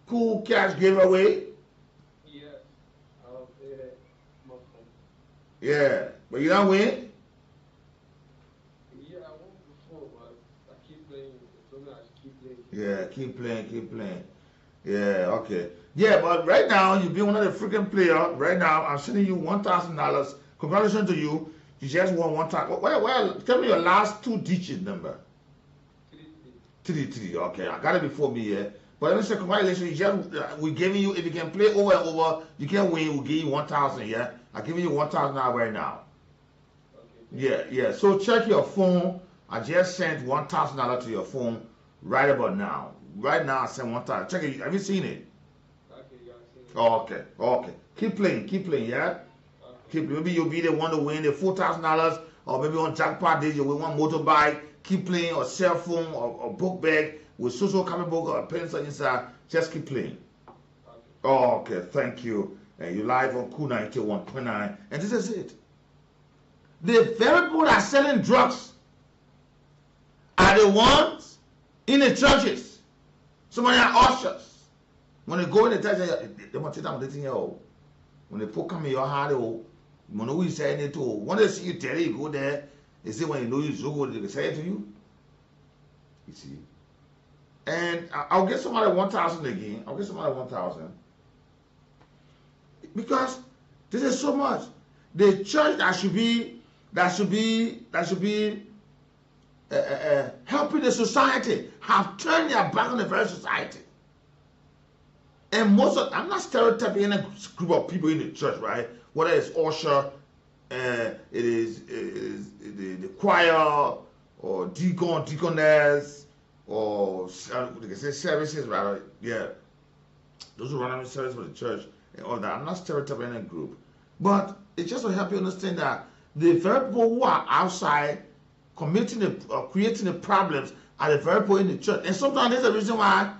cool cash giveaway? Yes. I'll play it more fun. Yeah, but you don't win? Yeah, I won before, but I keep playing. So I keep playing. Yeah, keep playing. Yeah, okay. Yeah, but right now, you've been one of the freaking players. Right now, I'm sending you $1,000. Congratulations to you. You just won one time. Well, tell me your last 2 digit number. 33. 33, okay. I got it before me here. But let me say congratulations. We're giving you, if you can play over and over, you can win. We'll give you 1,000. Yeah, I'm giving you 1,000 right now. Yeah. So check your phone. I just sent $1,000 to your phone right about now. Right now I sent 1,000. Check it. Have you seen it? Okay. Keep playing. Yeah. Maybe you'll be the one to win the $4,000, or maybe on jackpot days you win one motorbike. Keep playing, or cell phone, or book bag with social comic book or pencil inside. Just keep playing. Okay. Thank you. And you live on Cool 91.9, and this is it. The very people that are selling drugs are the ones in the churches. Somebody are ushers. When they go in the church, they want to take down the thing here. When they put come in your heart, when they say it too. When they see you tell you go there, they say when you know you so good, they say it to you. You see. And I'll get somebody 1,000 again. I'll get somebody 1,000. Because this is so much. The church that should be helping the society have turned their back on the very society. And I'm not stereotyping any group of people in the church, right? Whether it's usher, it is the choir, or deacon, deaconess, or they can say services, rather. Yeah, those who run service for the church and all that. I'm not stereotyping any group, but it's just to help you understand that the very people who are outside creating the problems are the very people in the church. And sometimes there's a reason why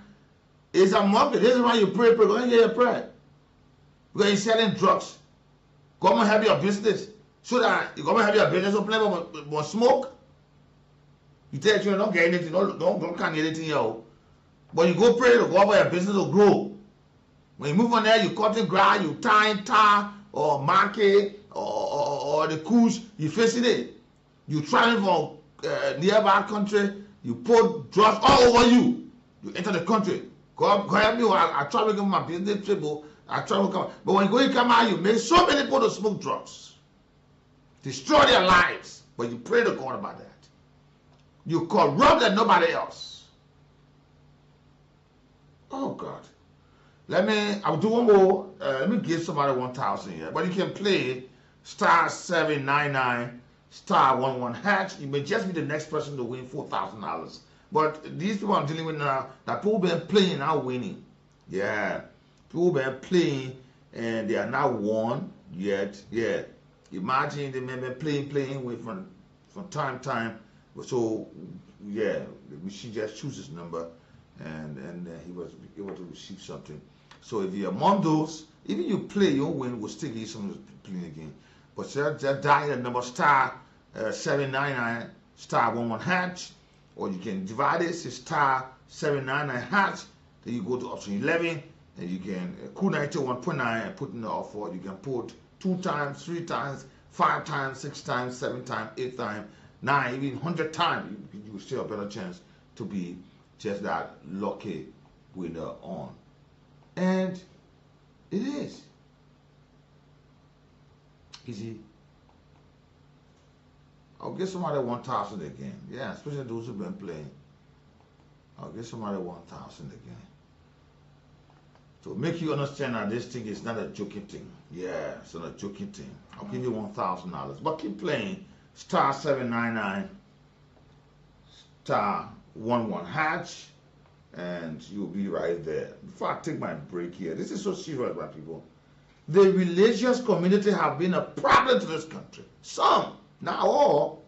it's a market. This is why you pray. Go and get your prayer. Because you're selling drugs. Come and have your business. So that you come and have your business open but smoke. You tell you don't get anything, don't can't get anything here. But you go pray to go over your business to grow. When you move on there, you cut the grass, you tie tar or market or the kush, you facing it. You traveling from nearby country, you put drugs all over you. You enter the country. Go help me. I try to get my business table. I try to come. But when you go and come out, you make so many people to smoke drugs, destroy their lives. But you pray to God about that. You corrupt than nobody else. Oh God. I'll do one more. Let me give somebody 1,000 here. But you can play *799 *11#. You may just be the next person to win $4,000. But these people I'm dealing with now, that people been playing now winning. Yeah. People been playing and they are not won yet. Yeah. Imagine they may be playing with from time to time. So yeah, she just chooses number and he was able to receive something. So if you're among those, even you play, you win, will still give you some playing again. But just dial the number *799 *11#. Or you can divide it, it's *799#. Then you go to option 11 and you can Cool 91.9 and put in the offer. You can put 2 times, 3 times, 5 times, 6 times, 7 times, 8 times, 9, even 100 times. You still have a better chance to be just that lucky winner on. And it is easy. I'll get somebody 1,000 again. Yeah, especially those who've been playing. I'll get somebody 1,000 again. To make you understand that this thing is not a joking thing. Yeah, it's not a joking thing. I'll give you $1,000. But keep playing *799 *11#. And you'll be right there. Before I take my break here, this is so serious, my people. The religious community have been a problem to this country. Some. Not all.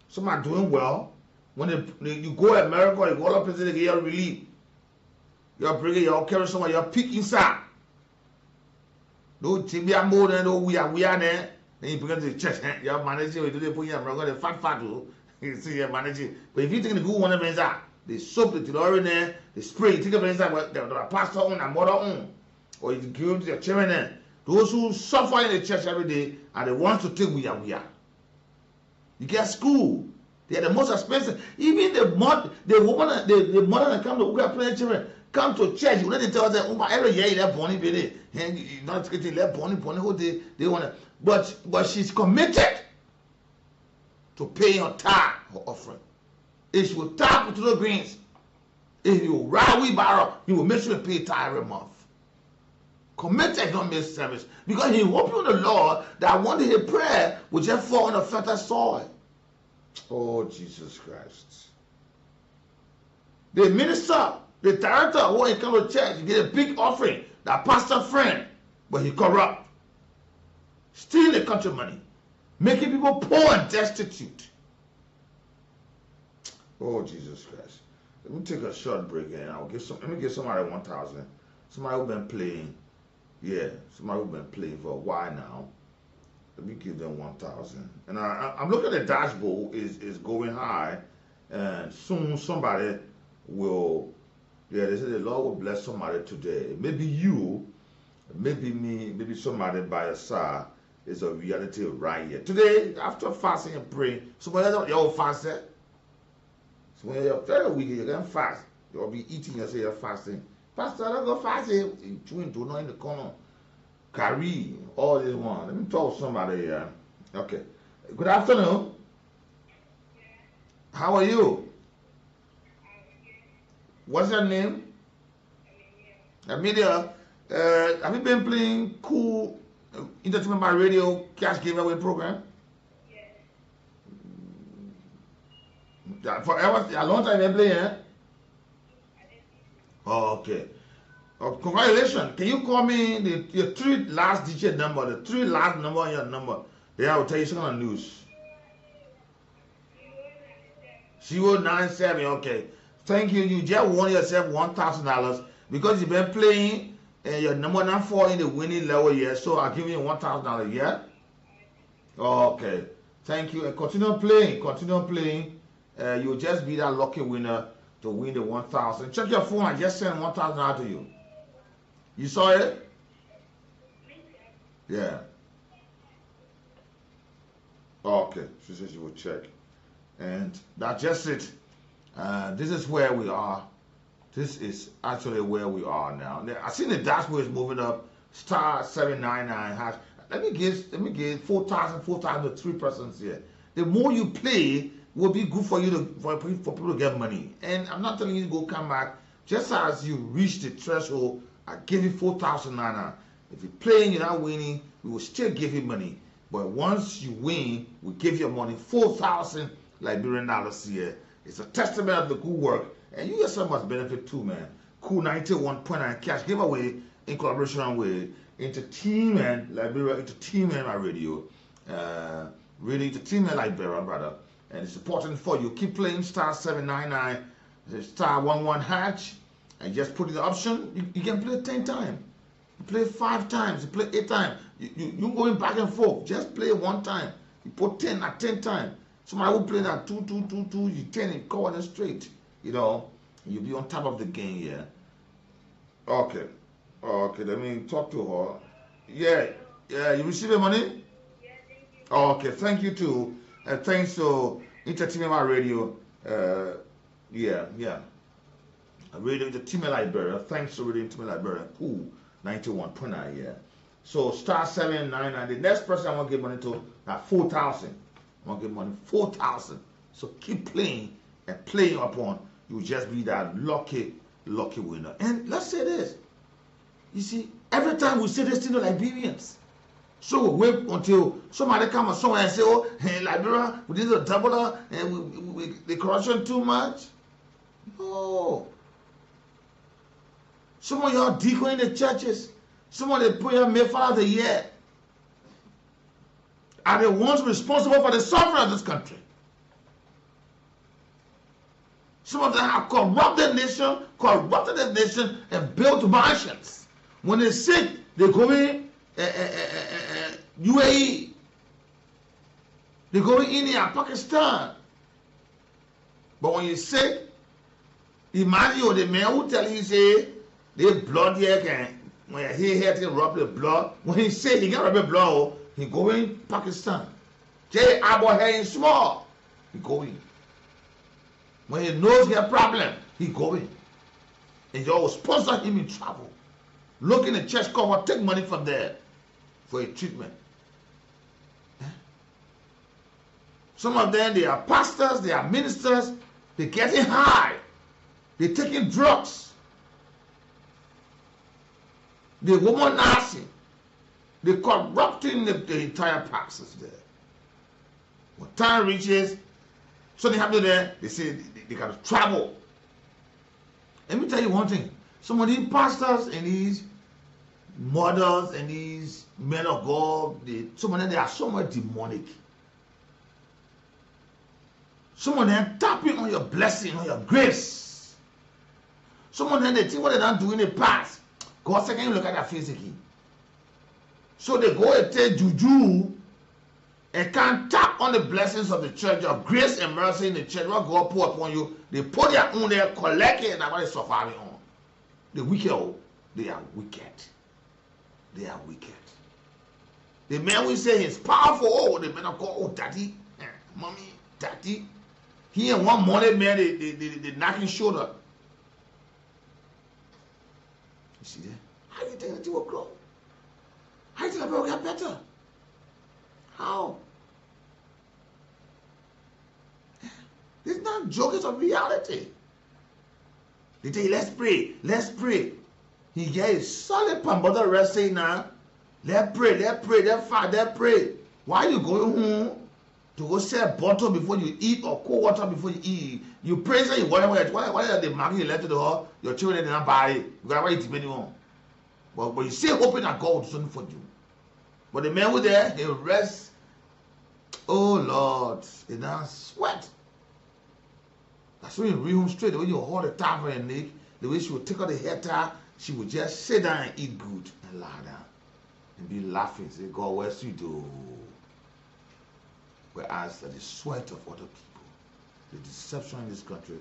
Some are doing well. When you go to America, you go to places, they get your relief. You're bringing your carry someone, you're peak inside. No tibia more than no we are there. Then you bring to the church, you're managing, you do they put in America, the fat. You see you're managing. But if you think the good one of inside, they soap the tilori there, they spray, you take it inside the pastor own and mother own. Or you give to your chairman there. Those who suffer in the church every day are the ones to take we are. You get school. They are the most expensive. Even the mother that come to Uga play children come to church. You let them tell them, every year they're born in baby. And you not getting left born whole day. They want to, but she's committed to paying her tithe, her offering. If she will tap to the greens, If you ride wheelbarrow, he will make sure you pay tithe every month. Committed don't miss service because he hope you in the Lord that one day his prayer will just fall on the fertile soil. Oh, Jesus Christ. The minister, the director who he come to church, he get a big offering, that pastor friend, but he corrupt. Stealing the country money, making people poor and destitute. Oh, Jesus Christ. Let me take a short break and let me give somebody 1,000. Somebody who's been playing. Yeah, somebody who's been playing for a while now. Let me give them 1,000. And I'm looking at the dashboard is going high, and soon somebody will. Yeah, they say the Lord will bless somebody today. Maybe you, maybe me, maybe somebody by your side is a reality right here. Today, after fasting and praying, somebody else you're fasting. So when you're very weak, you're going to fast. You'll be eating and say you're fasting. Pastor, I don't go fasting. You chewing to not in the corner. Carry all this one. Let me talk to somebody here. Okay. Good afternoon. How are you? What's your name? Amelia. Have you been playing cool entertainment by radio cash giveaway program? Forever, a long time you play, eh? Oh, okay. Congratulations. Can you call me your 3 last digit number, the 3 last number on your number? Then I will tell you some kind of news. 097, okay. Thank you. You just won yourself $1,000 because you've been playing and your number not fall in the winning level yet. So I'll give you $1,000, yeah? Okay. Thank you. And continue playing. Continue playing. You'll just be that lucky winner to win the 1,000. Check your phone. I just sent 1,000 out to you. You saw it? Yeah. Okay. She said she will check. And that's just it. This is where we are. This is actually where we are now. I see the dashboard is moving up. Star 799 hash. Let me give 4,000 to 3 persons here. The more you play, will be good for you for people to get money. And I'm not telling you to go come back. Just as you reach the threshold, I give you 4,000 nana. If you're playing, you're not winning, we will still give you money. But once you win, we give you money, 4,000 Liberian dollars here. It's a testament of the good work. And you yourself must benefit too, man. Cool 91.9 cash giveaway in collaboration with Entertainment Liberia, Entertainment Radio. Really Entertainment Liberia, brother. And it's important for you. Keep playing star 799, star 11 hatch, and just put in the option. You can play 10 times. You play 5 times. You play 8 times. You going back and forth. Just play 1 time. You put 10 at 10 times. Somebody will play that 2, 2, 2, 2. You 10 and cover them straight. You know, you'll be on top of the game here. Okay. Okay, let me talk to her. Yeah. You receive your money? Yeah, thank you. Okay, thank you too. Thanks to Entertainment Radio, Radio Entertainment Liberia. Thanks to Radio Entertainment Liberia. Cool, 91.9, yeah. So star 799. The next person I want to give money to, now 4,000. I want to give money 4,000. So keep playing and playing upon. You'll just be that lucky winner. And let's say this. You see, every time we say this thing to Liberians. So we wait until somebody come somewhere and say, oh, hey, Liberia, we need to double up and we the corruption too much. No. Some of y'all deacon in the churches, some of the prayer Mayflower of the year are the ones responsible for the suffering of this country. Some of them have corrupted the nation and built mansions. When they're sick, they go in UAE, they go in India, Pakistan. But when you're sick, imagine you the man who tell you say they blood here can when he had to rub the blood. When he say he can rub the blood, he go in Pakistan. Jay Abo hair is small, he go in. When he knows he has a problem, he go in. And you always sponsor him in travel. Look in the church cover, take money from there for a treatment. Some of them, they are pastors, they are ministers, they're getting high. They're taking drugs. The womanizing. They're corrupting the entire process there. When time reaches, so they have to there, they say they got to travel. Let me tell you one thing. Some of these pastors and these mothers and these men of God, some of them, they are so much demonic. Some of them tapping on your blessing, on your grace. Some of them, they think what they don't do in the past. God said, can you look at that face again? So they go and take juju and can't tap on the blessings of the church, of grace and mercy in the church. What God pour upon you, they put their own there, collect it, and that's what they're suffering on. The wicked, they are wicked. They are wicked. The man we say he's powerful. Oh, the man of God, oh, daddy, mommy, daddy. He and one morning, man, they knocking shoulder. You see that? How do you think that you will grow? How do you think that will get better? How? It's not joke, it's a reality. They tell you, let's pray, let's pray. He gave solid pambada rest saying now, let's pray, let's fight, let's pray. Why you going home to go sell a bottle before you eat or cold water before you eat? You pray, say you whatever the market you left to the hall, your children did not buy it. You got to depending on. But you still hoping that God will do something for you. But the men were there, they rest. Oh Lord, they now sweat. That's when you read home straight, the way you hold the tie for her neck, the way she would take out the hair tie, she would just sit down and eat good and lie down and be laughing. Say, God, where's you do? Whereas the sweat of other people, the deception in this country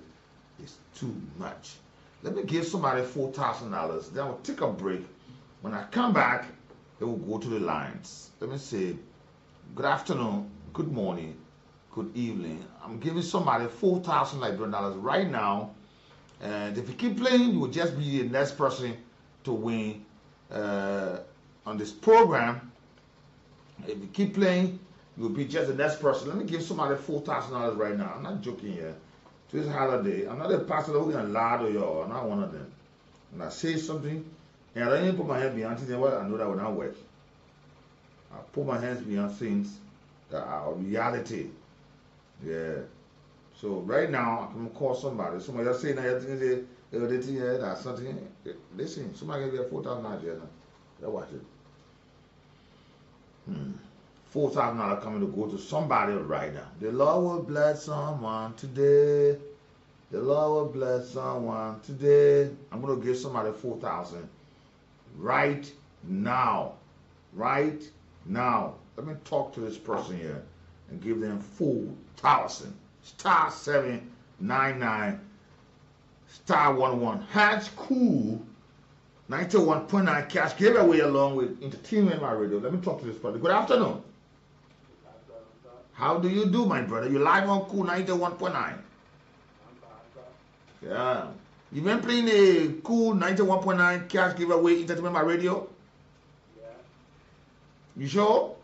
is too much. Let me give somebody $4,000. Then we'll take a break. When I come back, they will go to the lines. Let me say, good afternoon, good morning, good evening. I'm giving somebody $4,000 Liberian dollars right now. And if you keep playing, you will just be the next person to win on this program. If you keep playing, you will be just the next person. Let me give somebody $4,000 right now. I'm not joking here. To this holiday, I'm not a pastor who's gonna lie to y'all. I'm not one of them. When I say something and I don't even put my head behind it, well, I know that will not work. I put my hands behind things that are reality. Yeah. So right now, I'm gonna call somebody. Somebody else saying that that's something. Listen, somebody gave me $4,000 here now. Let's watch it. $4,000 coming to go to somebody right now. The Lord will bless someone today. The Lord will bless someone today. I'm going to give somebody $4,000 right now. Right now. Let me talk to this person here and give them $4,000. Star 799 star 11 Hatch Cool 91.9 cash giveaway along with Entertainment My Radio. Let me talk to this person. Good afternoon. How do you do, my brother? You live on Cool 91.9. Yeah. You been playing the Cool 91.9 cash giveaway Entertainment My Radio? Yeah. You sure?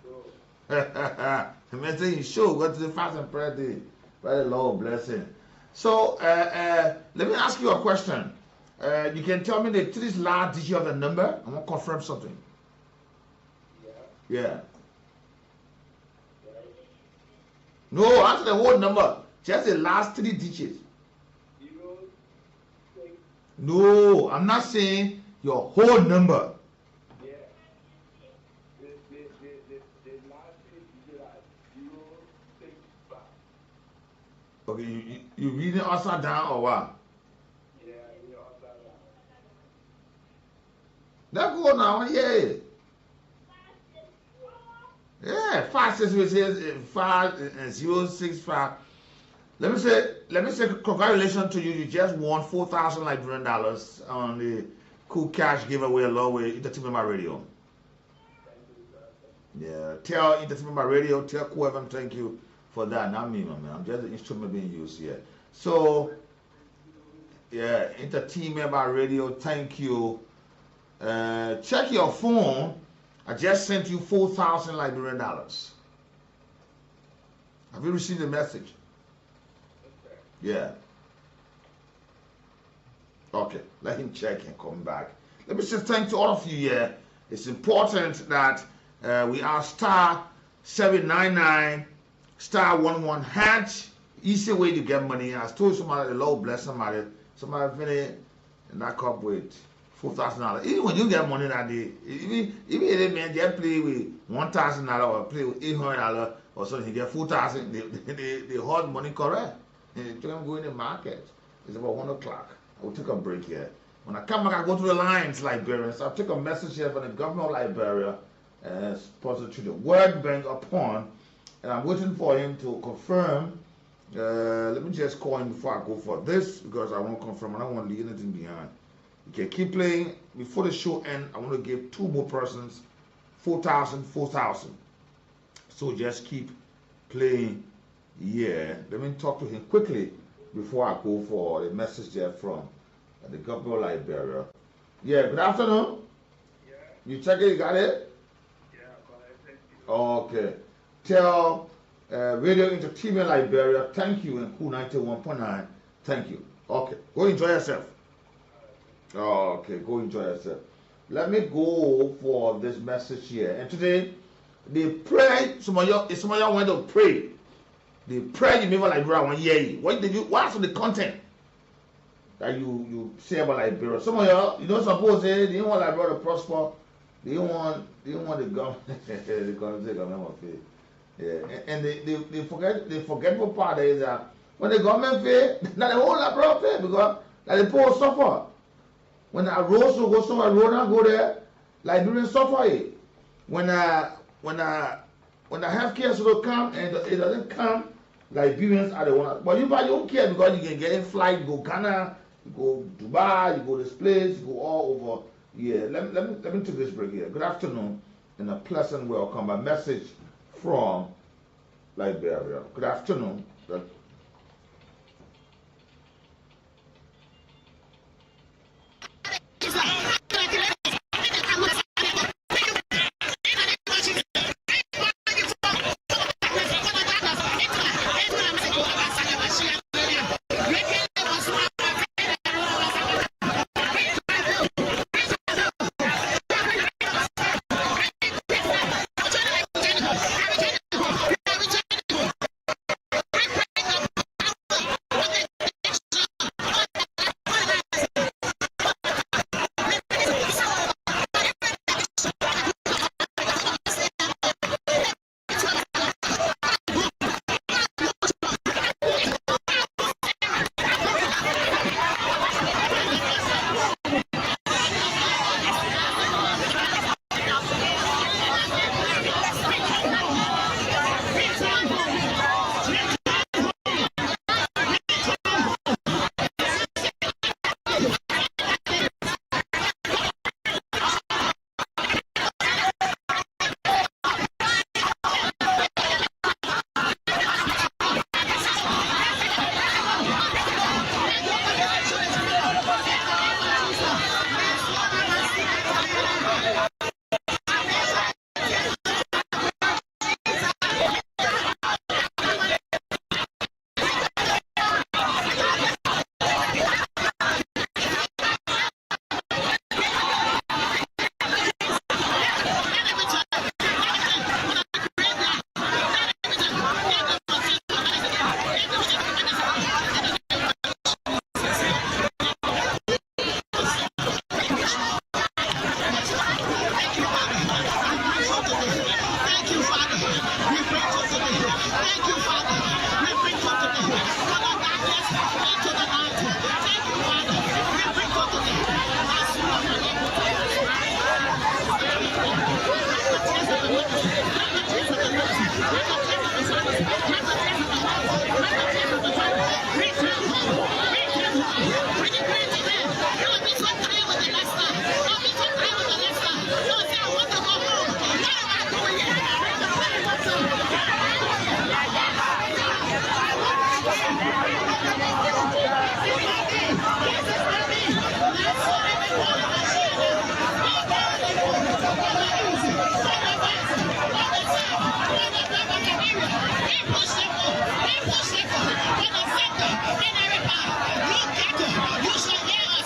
Sure. The man saying you sure. Go to the fast and prayer day. By the Lord blessing. So let me ask you a question. You can tell me the 3 last digit of the number. I want to confirm something. Yeah. No, answer the whole number. Just the last 3 digits. 0, 6. No, I'm not saying your whole number. Yeah. The last 3 digits are 0, 6, 5. Okay, you reading upside down or what? Yeah, you're upside down. That's good now, yeah. Yeah, 56065. Let me say congratulations to you. You just won $4,000 Liberian dollars on the Cool Cash giveaway along with Entertainment My Radio. Yeah, tell Entertainment My Radio, tell Cool FM thank you for that. Not me, my man. I'm just the instrument being used here. So yeah, Entertainment My Radio, thank you. Check your phone. I just sent you $4,000 Liberian dollars. Have you received the message? Yeah. Okay, let him check and come back. Let me say thank to all of you here. It's important that we are star 799 star 11 hatch. Easy way to get money. I told somebody the Lord bless somebody finish and that cup with $4,000. Even when you get money that day, even if a man just play with $1,000 or play with $800 or something, he get $4,000. They hold money correct. And they go in the market. It's about 1 o'clock. I will take a break here. When I come back, I go to the Lions, Liberia. So I'll take a message here from the government of Liberia, sponsored to the World Bank upon, and I'm waiting for him to confirm. Let me just call him before I go for this, because I won't confirm. I don't want to leave anything behind. You can keep playing. Before the show ends, I want to give 2 more persons 4,000, 4,000. So just keep playing. Yeah, let me talk to him quickly before I go for the message there from the government of Liberia. Yeah, good afternoon. Yeah. You check it, you got it? Yeah, thank you. Okay. Tell Radio Entertainment Liberia, thank you, and Cool 91.9, thank you. Okay, go enjoy yourself. Okay, go enjoy yourself. Let me go for this message here. And today, they pray. Some of y'all went to pray. They pray. You remember Liberia 1 year. What's the content that you say about Liberia? Some of y'all, you don't suppose they didn't want Liberia to prosper. They don't want the government. The government will fail. Yeah, and they forget what part is that when the government fail, now the whole Liberia fail because the poor suffer. When a road so go somewhere, road and go there, Liberians suffer it. When the healthcare so come and it doesn't come, Liberians are the ones. But you don't care because you can get in flight, you go Ghana, you go Dubai, you go this place, you go all over. Yeah, let me take this break here. Good afternoon and a pleasant welcome. A message from Liberia. Good afternoon. You shall hear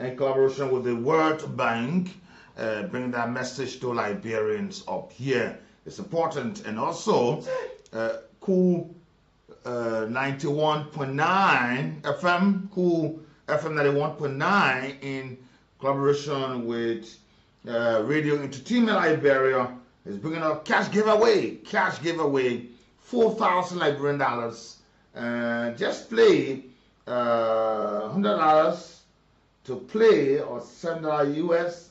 in collaboration with the World Bank, bring that message to Liberians up here. It's important. And also, Cool 91.9 FM, Cool FM 91.9 in collaboration with Radio Entertainment Liberia is bringing up cash giveaway, $4,000 Liberian dollars. Just play $100 to play or $7 US,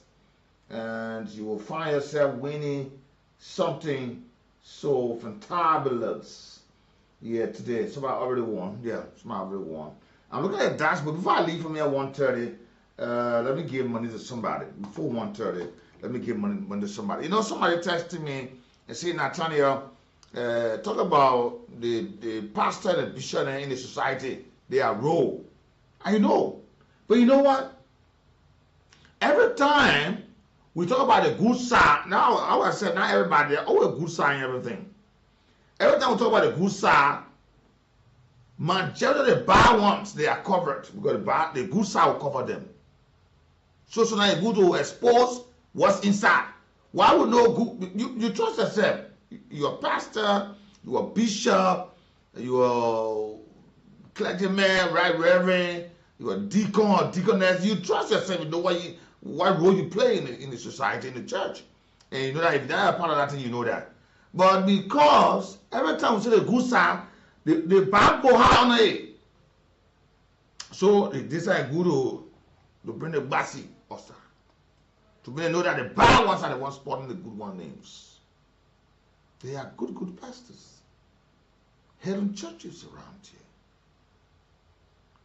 and you will find yourself winning something so fantabulous. Yeah, today somebody already won. Yeah, somebody already won. I'm looking at the dashboard. Before I leave from here at 1:30, let me give money to somebody. Before 1:30, let me give money to somebody. You know, somebody texted me and said, Nathaniel, talk about the pastor and the bishop in the society. They are raw. I know. But you know what? Every time we talk about the good side, now I said not everybody, there's always a good side in everything. Every time we talk about the good side, majority of the bad ones, they are covered because the good side will cover them. So now you go to expose what's inside. Why would no good? You trust yourself. You're a pastor, you're a bishop, you're a clergyman, right reverend, you're a deacon or deaconess. You trust yourself. You know what role you play in the society, in the church. And you know that if you're not a part of that thing, you know that. But because every time we say the good side, The bag go high on it. So this is good to bring the Basi Osa. To really know that the bad ones are the ones spotting the good one names. They are good pastors. Heading churches around here.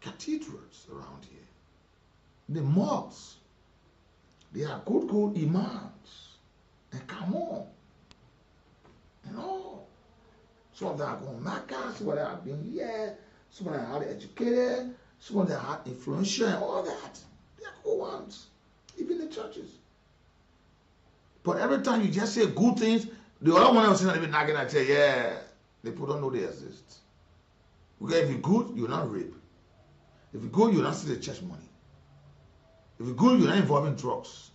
Cathedrals around here. The mosques. They are good imams. And come on. You know. Some of them are going Mecca, some of them have been here, some of them are highly educated, some of them are influential and all that. They are good ones. Even the churches. But every time you just say good things, the other one else is not even nagging and say, yeah, the people don't know they exist. Okay, if you're good, you're not rape. If you're good, you're not stealing church money. If you're good, you're not involving drugs.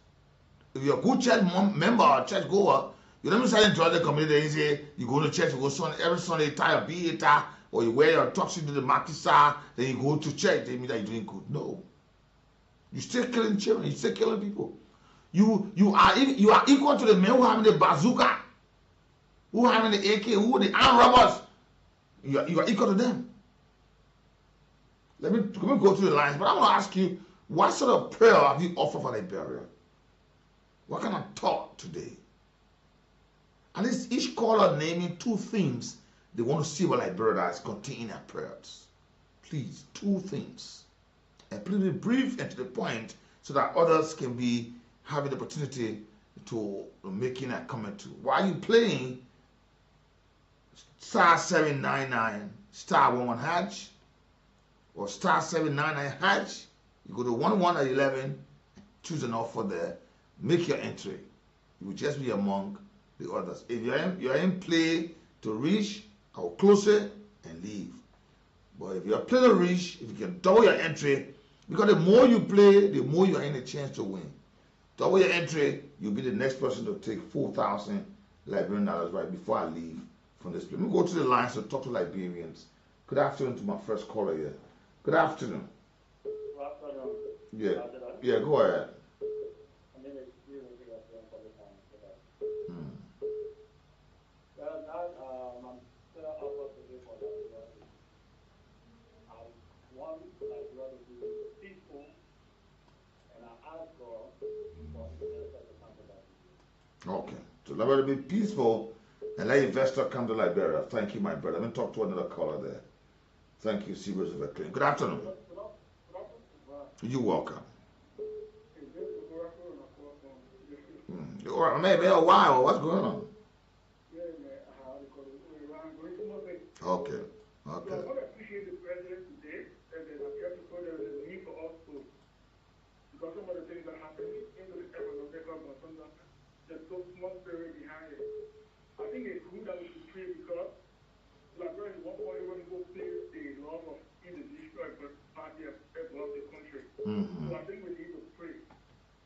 If you're a good church member or church goer, you don't start to the community and say you go to church, you go Sunday, every Sunday, tie a beater, or you wear your tuxedo to the makisa, then you go to church, they mean that you're doing good. No. You're still killing children, you're still killing people. You are equal to the men who have the bazooka, who have the AK, who the armed robbers. You are equal to them. Let me go through the lines, but I want to ask you, what sort of prayer have you offered for Liberia? What kind of talk today? At least each caller naming 2 things they want to see what Liberia that is contained in their prayers. Please, 2 things. And please be brief and to the point so that others can be having the opportunity to making a comment to. While you playing star 799 star 11 hash or star 799 hash, you go to 11 at 11, choose an offer there, make your entry. You will just be among the others. If you're in play to reach, I will close it and leave. But if you're playing to reach, if you can double your entry, because the more you play, the more you are in a chance to win. Double your entry, you'll be the next person to take $4,000 Liberian dollars right before I leave from this place. Let me go to the lines to talk to Liberians. Good afternoon to my first caller here. Good afternoon. Good afternoon. Yeah, go ahead. My name is Stephen. Well, now, I'm still out today for that. I want Liberia to be peaceful, and I ask God for investors to come to Liberia. Okay, so Liberia to be peaceful and let investors come to Liberia. Thank you, my brother. Let me talk to another caller there. Thank you, Seabirds of Acclaim. Good afternoon. You're welcome. All right, maybe a while. What's going on? Okay. So I want to appreciate the president today, and then I have to put there is a need for us to, because some of the things that happen into the economic but sometimes there's so small spirit behind it. I think it's good that we should pray because Liberia is one point when people play the love of individual party across the country. So I think we need to pray.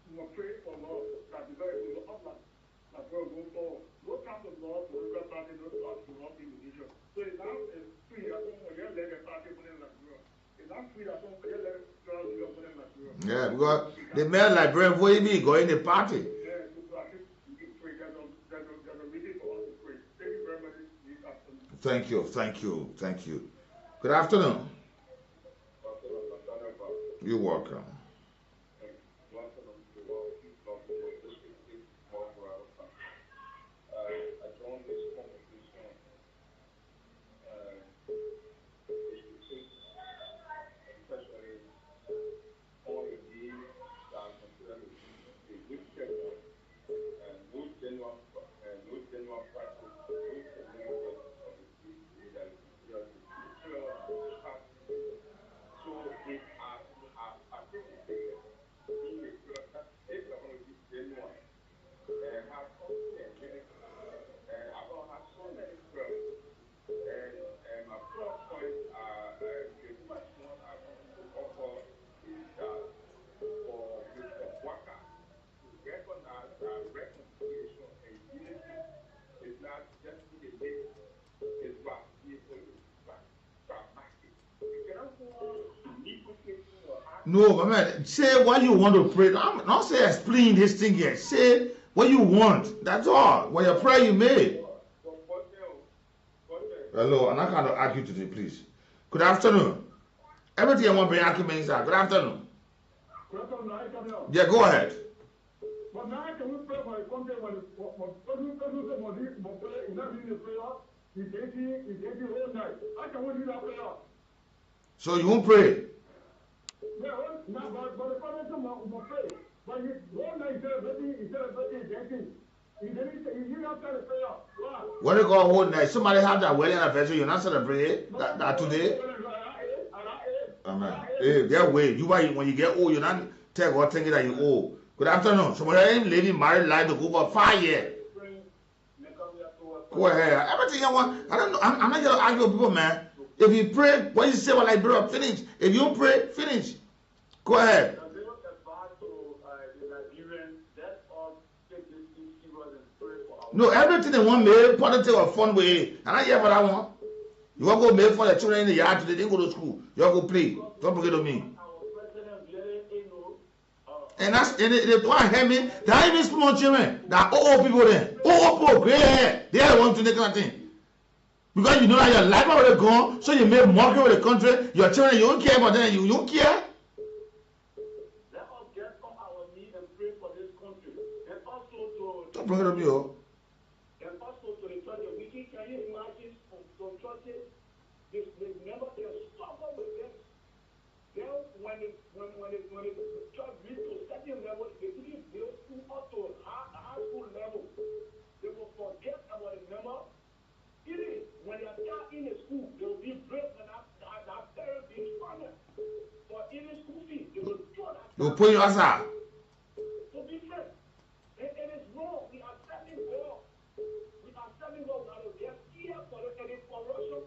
We must pray for love that the very will of Liberia go forward. Those kinds of laws, political party, those laws to love individuals. So it's now free that someone will let the party put in Liberia. It's not free that someone will let the party put in Liberia. Yeah, because the mayor Liberian will be going the party. Yeah, so I think we need to pray. There's a reason for us to pray. Thank you very much. Thank you. Good afternoon. You're welcome. I joined this conversation. Especially all the deeds that are considered a wicked one, and no genuine practice, no genuine practice of the deed that is considered so if I think in the if I want to be genuine and have confidence, and I don't have so many problems. And my first point, the first one I want to offer is that for Mr. Waka to recognize that reconciliation and unity is not just in the list, it's about pragmatic. You cannot go negotiating or asking. No, but man, say what you want to pray. Not say explain this thing here. Say what you want. That's all. What your prayer you made. Hello, and I cannot argue today, please. Good afternoon. Everything I want to bring arguments. Good afternoon. Good afternoon. Yeah, go ahead. But now can we pray for a country when the prayer is 80 whole night. How can we do that prayer? So you won't pray? Yeah, no, but the problem will pray. But whole night is you not tell the prayer. What do you call whole night? Somebody have that wedding anniversary, you're not celebrating that today? Amen. Hey, they're way. You when you get old, you're not tell God thinking that you old. Good afternoon. Somebody lady married life to go for 5 years. Go ahead. Everything you want. I don't know. I'm not gonna argue with people, man. If you pray, what you say, well, like, bro, finish. If you pray, finish. Go ahead. No, everything they want made positive or fun way. And I hear what I want. You want to go make for the children in the yard today, they didn't go to school. You want to go play. Don't forget to me. And that's and they don't hear me. There are even small children. There are old people there. Old people, gray hair. They are the ones to do that thing. Because you know that your life already gone, so you make mockery with the country. Your children, you don't care about them. You don't care. Let us get on our knees and pray for this country. And also to don't forget to me, oh. And also to the church. Can you imagine some churches? They remember they struggle with this. Then when the church reach to certain level, they didn't build school up to high school level. They will forget about the number. Even when they are in the school, they will be brave and that parent being funny. For even school fees, they will throw that. You put your aside. To be fair, it is wrong. We are serving God. We are serving God. We are to get here for the corruption.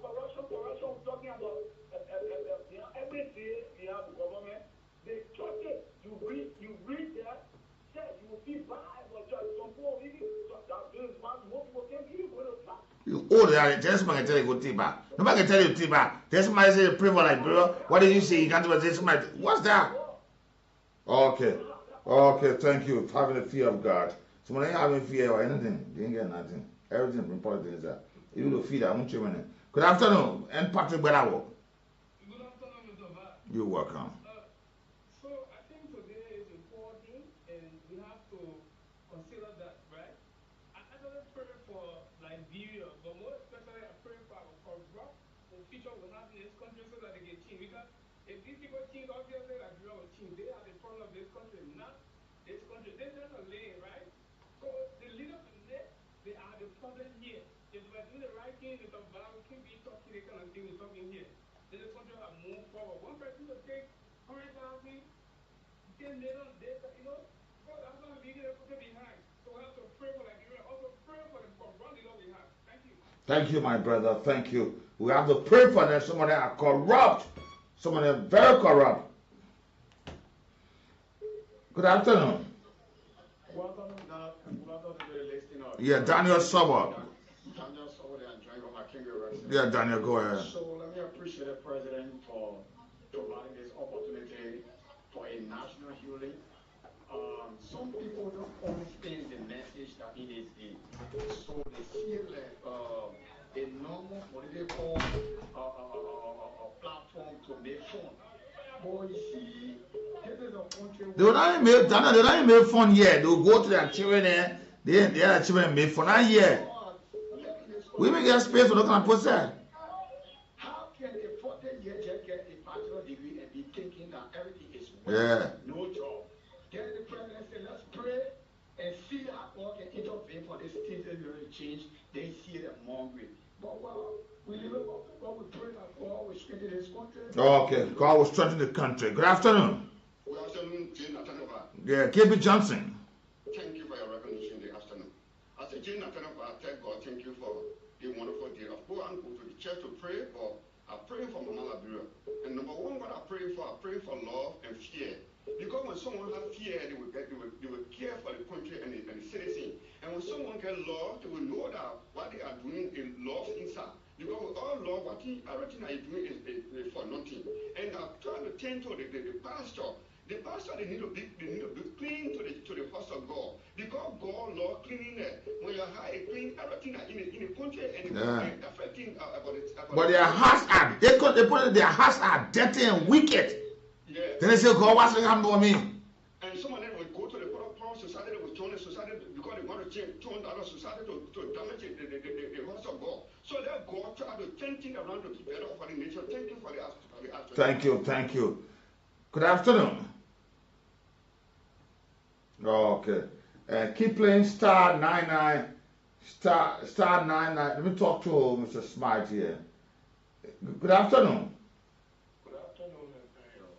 We're talking about every day we have government. The churches, you read there, said you will see Bible church. Some people really most people can't even go to class. You old there, tell somebody can tell you go Tiba. Nobody can tell you Tiba. Tell somebody say pray for like bro. What did you say? You can't do it. Somebody. What's that? Okay. Okay, thank you for having the fear of God. So when I ain't having fear or anything, you ain't get nothing. Everything important is that. You will feed that, won't you? Good afternoon, and Patrick Bravo. Good afternoon, Mr. Vat. You're welcome. So I think today is important, and we have to consider that, right? I don't pray for Liberia, but more especially I pray for our corrupt future we have in this country so that they get changed. Because if these people change, obviously Liberia will change. They are the problem of this country, not this country. They're just a lane, right? So the leaders in this, they are the problem here. If we're doing the right thing, it's about we can be talking the kind of thing we're talking here. Then the country will move forward. One person will take 100,000, 10 million, you know, so that's not leaving the country behind. So we have to pray for Liberia, also pray for the corrupt leaders we have. Thank you. Thank you, my brother. Thank you. We have to pray for them. Some of them are corrupt. Some of them are very corrupt. Good afternoon. Welcome to the listening. Yeah, Daniel Suburb. Daniel Suburb and joined on my Kingery. Yeah, Daniel, go ahead. So let me appreciate the president for providing this opportunity for a national healing. Some people don't understand the message that it is in. So they feel like a normal political platform to make fun. But you see, this is a country. They will not even make fun yet. They will go to their children there. They are children make fun. Not yet. We may get space for looking at process. How can a 40-year just get a bachelor's degree and be thinking that everything is well? Yeah. No job. Then the president said, let's pray and see how God can intervene for this thing that will change. They see them hungry. But well, we live in God, we pray that God will strengthen this country. Okay, God will strengthen the country. Good afternoon. Good afternoon, Jane Natanova. Yeah, KB Johnson. Thank you for your recognition in the afternoon. I say, Jane Natanova, thank God, thank you for the wonderful day of go and go to the church to pray for. I pray for Mama Liberia. And number one, what I pray for love and fear. Because when someone has fear, they will care for the country and the citizen. And when someone gets love, they will know that what they are doing is love inside. Because with all love, everything that is doing is for nothing. And I'm trying to tend to the pastor. The pastor, they need to be clean to the house of God. Because God love cleanliness. When you have a clean everything in the country and affecting about the But their hearts are they put it, their hearts are dirty and wicked. Yeah. Then they say, God, what's going to happen to me? And some of them will go to the poor society, they will join the society because they want to turn the other society to damage the house of God. So let God try to turn things around to be better for the nation. Thank you for the afternoon. Thank you. Good afternoon. Okay. Keep playing star 99. Star 99. Let me talk to Mr. Smart here. Good afternoon. Good afternoon, Nathaniel.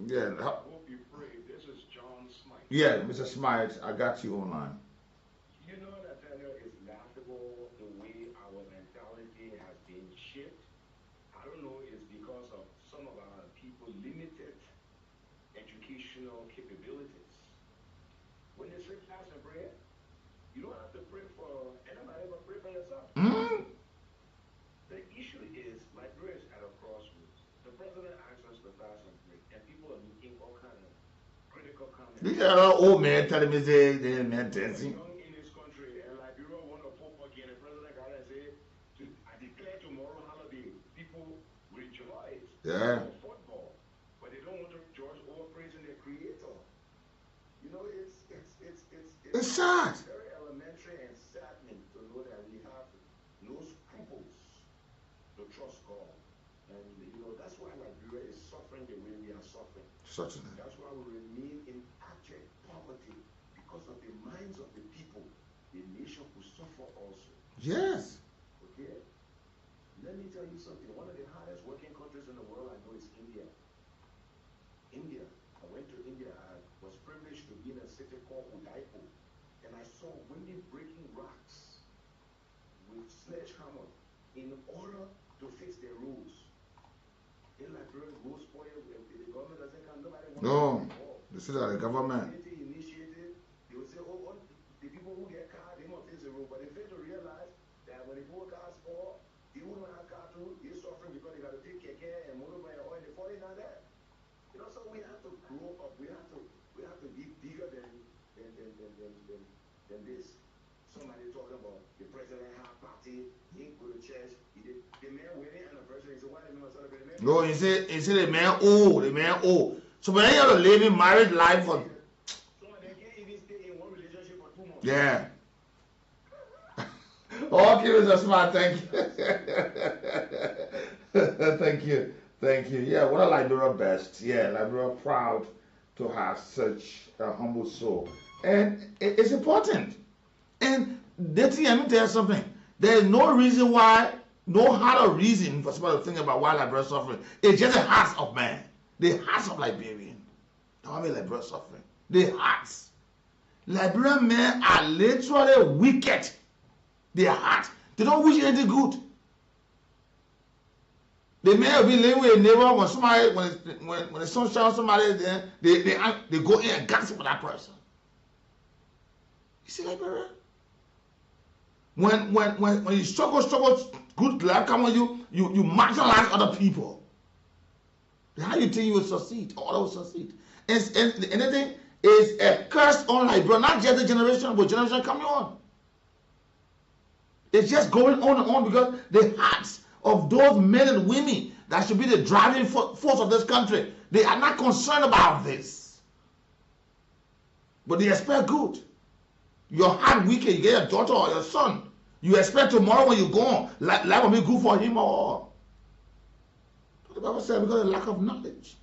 Yeah. I hope you pray. This is John Smite. Yeah, Mr. Smite, I got you online. You know, Nathaniel, it's laughable the way our mentality has been shaped. I don't know, it's because of some of our people limited educational capabilities. When they say fast and prayer, you don't have to pray for anybody, but pray for yourself. The issue is, Liberia is at a crossroads. The president asks us to fast and pray, and people are making all kind of critical comments. These are all old men telling me they meant dancing. In this country, and Liberia want to pop again, the president got to say, I declare tomorrow holiday. People rejoice Yeah. for football, but they don't want to rejoice over praising their creator. You know, it's sad. very elementary and saddening to know that we have no scruples to trust God. And, you know, that's why Liberia is suffering the way we are suffering. Certainly. That's why we remain in abject poverty. Because of the minds of the people, the nation will suffer also. Yes. Okay? Let me tell you something. One of the hardest working countries in the world I know is India. India. I went to India. I was privileged to be in a city called Udaipur. And I saw women breaking rocks with sledgehammer in order to fix their roads. In Liberia, roads spoil, the government doesn't come, nobody wants No, to involve. this is the government. Initiative, they will say, oh, the people who get cars, they must fix the road. But they fail to realize that when the poor cars fall, the who don't have car too, they're suffering because they got to take care and motorbike and oil, they're falling down there. You know, so we have to grow up. We have to be bigger than this. Somebody talking about the president had a party, he go to church, the man wedding anniversary. So why didn't we celebrate the man? No, he said the man old. So when you have to live in married life for Some of them can't even stay in one relationship for 2 months. yeah. Okay, Mr. Smart, thank you. Thank you. Yeah, what a Liberia best. Yeah, Liberia proud to have such a humble soul. And it's important. And let me tell you something. There is no reason why, no harder reason for somebody to think about why Liberia is suffering. It's just the hearts of man. The hearts of Liberian. Don't have Liberia suffering. The hearts. Liberian men are literally wicked. Their hearts. They don't wish anything good. They may have been living with a neighbor when somebody, when the sun shines on somebody, then they go in and gossip with that person. You see, Liberia? When you struggle, good life come on you marginalize other people. How do you think you will succeed? Or will succeed? And anything is a curse on Liberia, not just the generation, but generation coming on. It's just going on and on because the hearts of those men and women that should be the driving force of this country, they are not concerned about this. But they expect good. Your heart wicked, you get your daughter or your son. You expect tomorrow when you go on, life will be good for him or her. The Bible said because of lack of knowledge.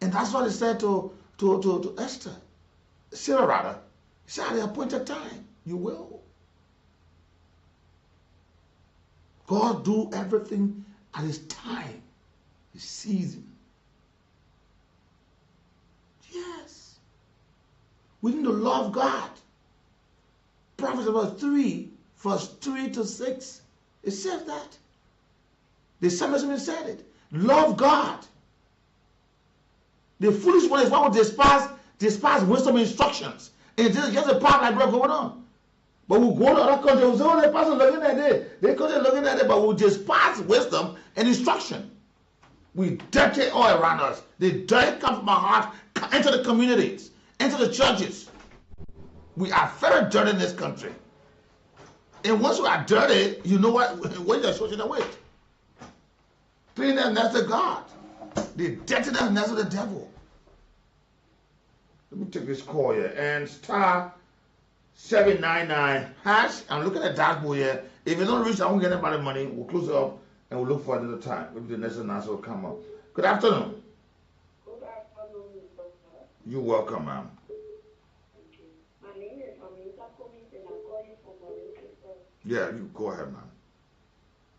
And that's what it said to Esther. Sarah rather. He said at the appointed time, you will. God do everything at his time, his season. Yes. We need to love God. Proverbs about 3, verse 3 to 6. It says that. The psalmist said it. Love God. The foolish one is one who despise wisdom instructions. And this is just a part like that going on. But we'll go to other countries, we'll say, oh, the person looking at it. They couldn't looking at it, but we'll despise wisdom and instruction. We dirty all around us. The dirt comes from our heart, enter the communities, enter the churches. We are very dirty in this country. And once you are dirty, you know what? When you're switching away. Cleanness, that's the God. The dirtiness, that's the devil. Let me take this call here. And *799 hash. I'm looking at dashboard here. If you don't reach, I won't get anybody money. We'll close it up and we'll look for another time. Maybe the next announcement will come up. Good afternoon. Good afternoon, Doctor. You're welcome, ma'am. Thank you. My name is Amita Cummings and I'm calling from Mauritius. Yeah, you go ahead, ma'am.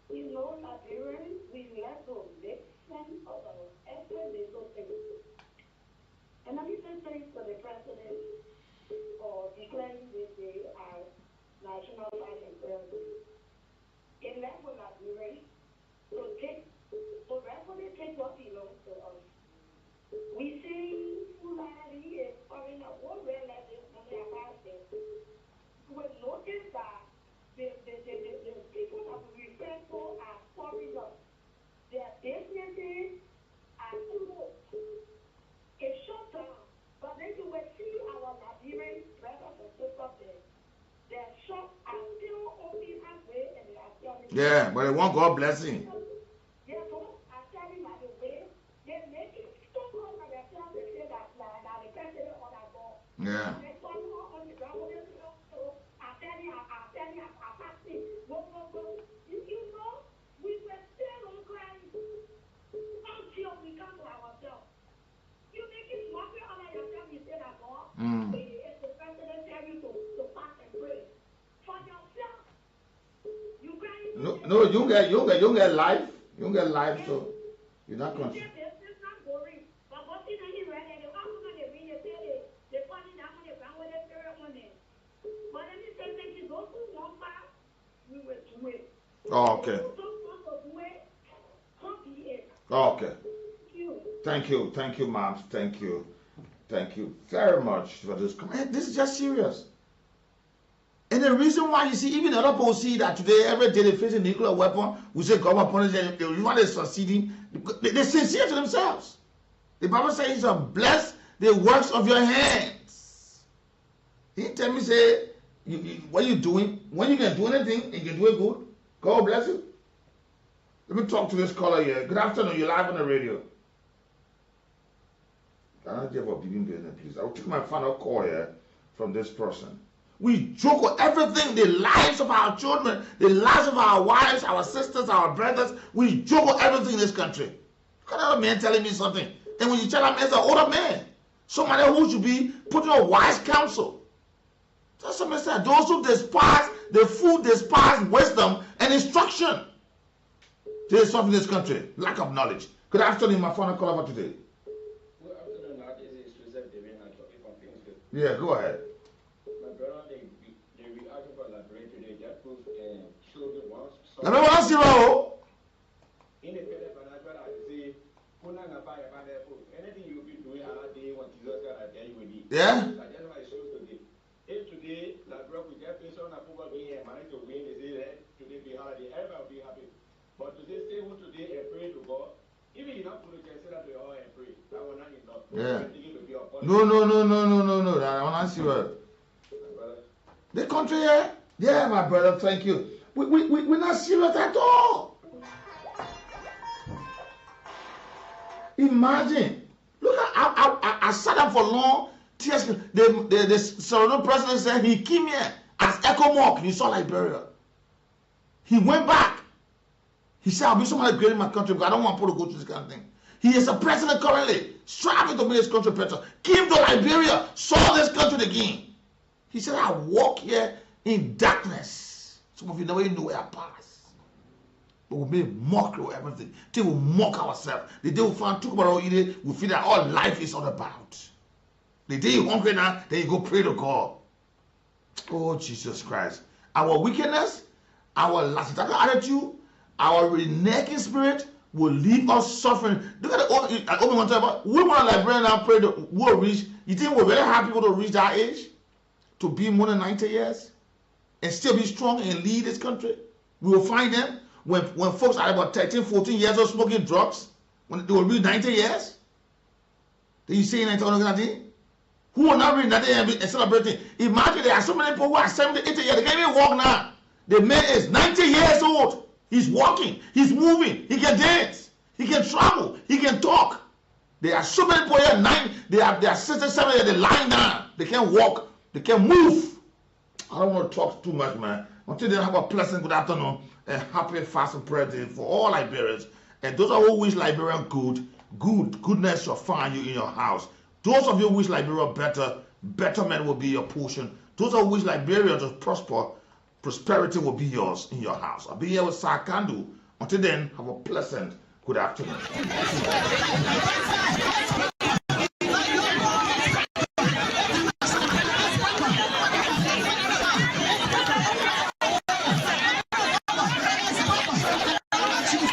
We know Liberians, we let go listen of our every little thing. And let me say thanks to the President for declaring this day as National Fast and Prayer Day. In that for Liberians, to rightfully take what belongs to us. We see Fulani is foreign of what we're letting money about it. We notice that the people that we refer to as foreigners, their businesses are closed. It's shut down. But then you will see our Liberian brothers and sisters there. Their shops are still open halfway and they are selling. Yeah, but they want God blessing. Yes, so are selling by the way. They make it so close that they tell the say that the president on that ball. Yeah. They turn on the ground when they so are telling fasting. Go. You know, we were still on Christ until we come to ourselves. You make it mockery out of yourself, you say that God, if the president tell you to fast and pray for yourself, you cry. No, you get life. You get life, so you're not conscious. It's not boring. But what is any read and the often they read it, they put it down on the ground with their spirit on it. But let me say, thank you, those who want fast, we will do it. Oh, okay. Those who want to do it, can't be it. Oh, okay. Thank you. Thank you, ma'am. Thank you very much for this. This is just serious. And the reason why you see, even other people see that today, every day they face a nuclear weapon, we say government punishment, they want to succeeding. They're sincere to themselves. The Bible says, bless the works of your hands. He tell me, say, what you doing? When you can do anything, you can do it good. God bless you. Let me talk to this caller here. Good afternoon. You're live on the radio. Can I give up being business, please? I will take my final call here from this person. We joke with everything, the lives of our children, the lives of our wives, our sisters, our brothers. We joke with everything in this country. Look at a man telling me something. And when you tell him it's an older man, somebody who should be putting on wise counsel. That's what I said. Those who despise the food, despise wisdom and instruction. There is something in this country, lack of knowledge. Good afternoon, my final caller for today. Good afternoon, this is Joseph Devin. I'm talking from Kingsville. Yeah, go ahead. My brother, they reacted for Liberia today. That proved children once. Let me ask you, Independent financial, I say, anything you'll be doing another day when Jesus God, I tell you will be. Yeah? But that's why it shows today. If today, Liberia, we get based on a football being here, manage to win, they say that today be holiday, everybody will be happy. But today, stay home today and pray to God. Even you not going to consider that we all and pray. That will not enough. Yeah. No. I want to ask you the country here. Yeah, my brother, thank you. We're not serious at all. Imagine. Look at I sat down for long. Tears. The Serrano president said he came here as ECOMOG. He saw Liberia. He went back. He said, I'll be somebody great in my country, but I don't want people to go through this kind of thing. He is a president currently, striving to make this country better. Came to Liberia, saw this country again. He said, I walk here in darkness. Some of you never even know where I pass. But we made mockery of everything. Till we mock ourselves. The day we talk about our eating, we feel that all life is all about. The day you're hungry now, then you go pray to God. Oh, Jesus Christ. Our wickedness, our lackadaisical attitude, our reneging spirit will leave us suffering. Look at the open one time about we want to Liberia now pray that we'll reach. You think we're very happy to reach that age? To be more than 90 years and still be strong and lead this country? We will find them when folks are about 13, 14 years old smoking drugs, when they will reach 90 years. Then you say 90, who will not reach 90 and celebrating? Imagine there are so many people who are 70, 80 years, they can't even walk now. The man is 90 years old. He's walking, he's moving, he can dance, he can travel, he can talk. There are so many people here, they are 67 years, they lying down, they can't walk, they can't move. I don't want to talk too much, man. Until then, have a pleasant good afternoon and happy fasting prayer day for all Liberians. And those of you who wish Liberia goodness shall find you in your house. Those of you who wish Liberia better, betterment will be your portion. Those of you who wish Liberia to prosper, prosperity will be yours in your house. I'll be here with Sakandu. Until then, have a pleasant good afternoon. She was